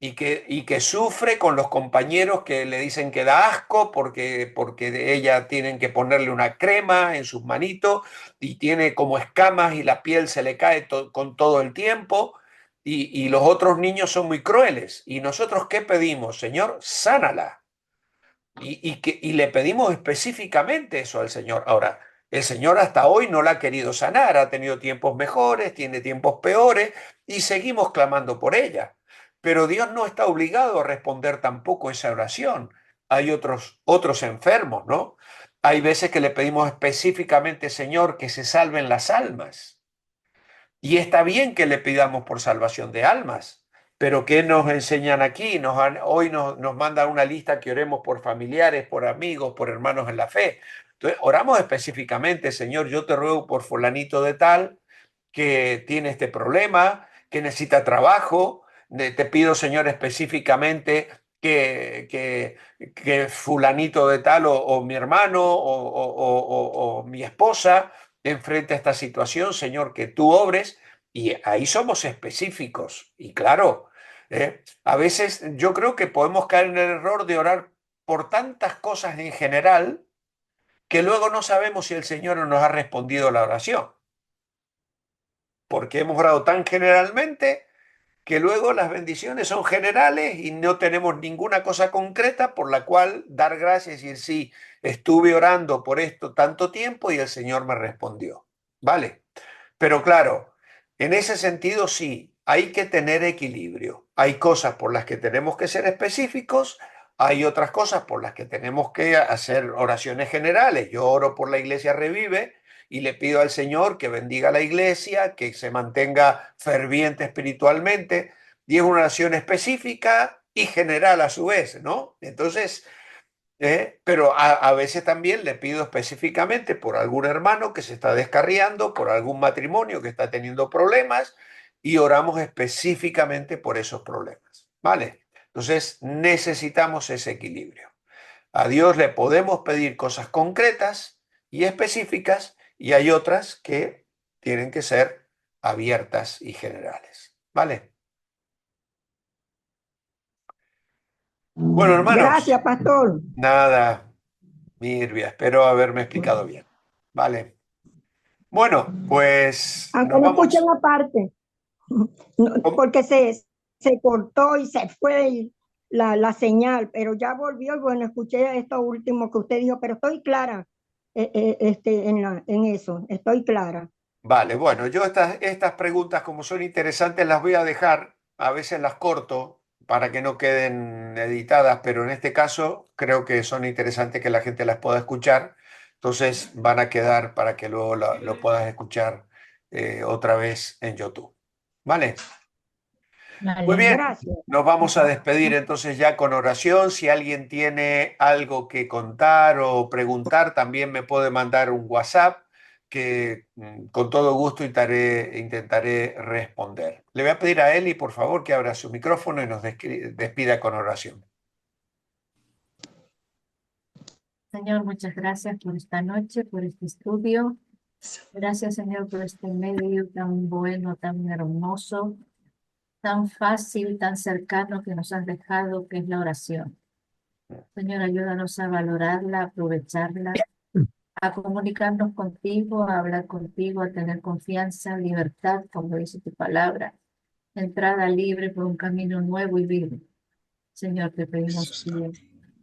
y que sufre con los compañeros que le dicen que da asco porque de ella tienen que ponerle una crema en sus manitos y tiene como escamas y la piel se le cae con todo el tiempo y los otros niños son muy crueles. ¿Y nosotros qué pedimos? Señor, sánala. Y le pedimos específicamente eso al Señor. Ahora, el Señor hasta hoy no la ha querido sanar, ha tenido tiempos mejores, tiene tiempos peores y seguimos clamando por ella. Pero Dios no está obligado a responder tampoco esa oración. Hay otros enfermos, ¿no? Hay veces que le pedimos específicamente, Señor, que se salven las almas. Y está bien que le pidamos por salvación de almas, pero ¿qué nos enseñan aquí? Hoy nos mandan una lista que oremos por familiares, por amigos, por hermanos en la fe. Entonces, oramos específicamente, Señor, yo te ruego por fulanito de tal que tiene este problema, que necesita trabajo. Te pido, Señor, específicamente que fulanito de tal o mi hermano o mi esposa enfrente a esta situación, Señor, que tú obres. Y ahí somos específicos. Y claro, a veces yo creo que podemos caer en el error de orar por tantas cosas en general que luego no sabemos si el Señor nos ha respondido la oración, porque hemos orado tan generalmente que luego las bendiciones son generales y no tenemos ninguna cosa concreta por la cual dar gracias y decir, sí, estuve orando por esto tanto tiempo y el Señor me respondió. ¿Vale? Pero claro, en ese sentido sí, hay que tener equilibrio. Hay cosas por las que tenemos que ser específicos, hay otras cosas por las que tenemos que hacer oraciones generales. Yo oro por la iglesia Revive y le pido al Señor que bendiga la iglesia, que se mantenga ferviente espiritualmente, y es una oración específica y general a su vez, ¿no? Entonces, pero a veces también le pido específicamente por algún hermano que se está descarriando, por algún matrimonio que está teniendo problemas y oramos específicamente por esos problemas, ¿vale? Entonces necesitamos ese equilibrio. A Dios le podemos pedir cosas concretas y específicas y hay otras que tienen que ser abiertas y generales, ¿vale? Bueno, hermanos, Gracias, pastor. nada, Mirvia, espero haberme explicado bien, ¿vale? Bueno, pues Aunque nos no escuché vamos. una parte, porque se cortó y se fue la señal, pero ya volvió y bueno, escuché esto último que usted dijo, pero estoy clara en eso, estoy clara. Vale, bueno, yo estas preguntas, como son interesantes, las voy a dejar, a veces las corto para que no queden editadas, pero en este caso creo que son interesantes que la gente las pueda escuchar, entonces van a quedar para que luego lo puedas escuchar otra vez en YouTube. ¿Vale? Muy Vale. bien, Gracias. nos vamos a despedir entonces ya con oración. Si alguien tiene algo que contar o preguntar, también me puede mandar un WhatsApp que con todo gusto intentaré responder. Le voy a pedir a Eli, por favor, que abra su micrófono y nos despida con oración. Señor, muchas gracias por esta noche, por este estudio. Gracias, Señor, por este medio tan bueno, tan hermoso, tan fácil, tan cercano que nos has dejado, que es la oración. Señor, ayúdanos a valorarla, a aprovecharla, a comunicarnos contigo, a hablar contigo, a tener confianza, libertad, como dice tu palabra, entrada libre por un camino nuevo y vivo. Señor, te pedimos que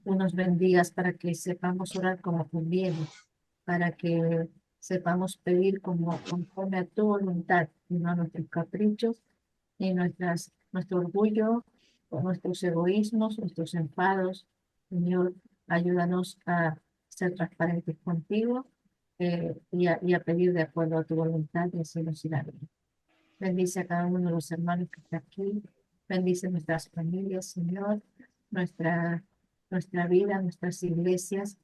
tú nos bendigas para que sepamos orar como conviene, para que sepamos pedir como conforme a tu voluntad, y no a nuestros caprichos, ni nuestro orgullo, o nuestros egoísmos, nuestros enfados. Señor, ayúdanos a ser transparentes contigo y a pedir de acuerdo a tu voluntad, y así nos irá bien. Bendice a cada uno de los hermanos que está aquí. Bendice nuestras familias, Señor, nuestra vida, nuestras iglesias,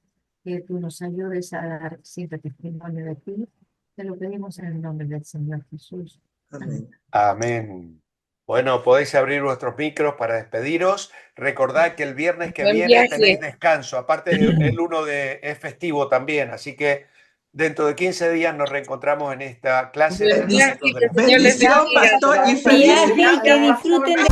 que tú nos ayudes a dar siempre testimonio de ti. Te lo pedimos en el nombre del Señor Jesús. Amén. Amén. Bueno, podéis abrir vuestros micros para despediros. Recordad que el viernes que Buen viene viaje. tenéis descanso. Aparte, el 1 es festivo también. Así que dentro de 15 días nos reencontramos en esta clase de Buen viaje, nosotros de que la el Señor les Bendición, bendiga. pastor, y Sí, feliz que disfruten de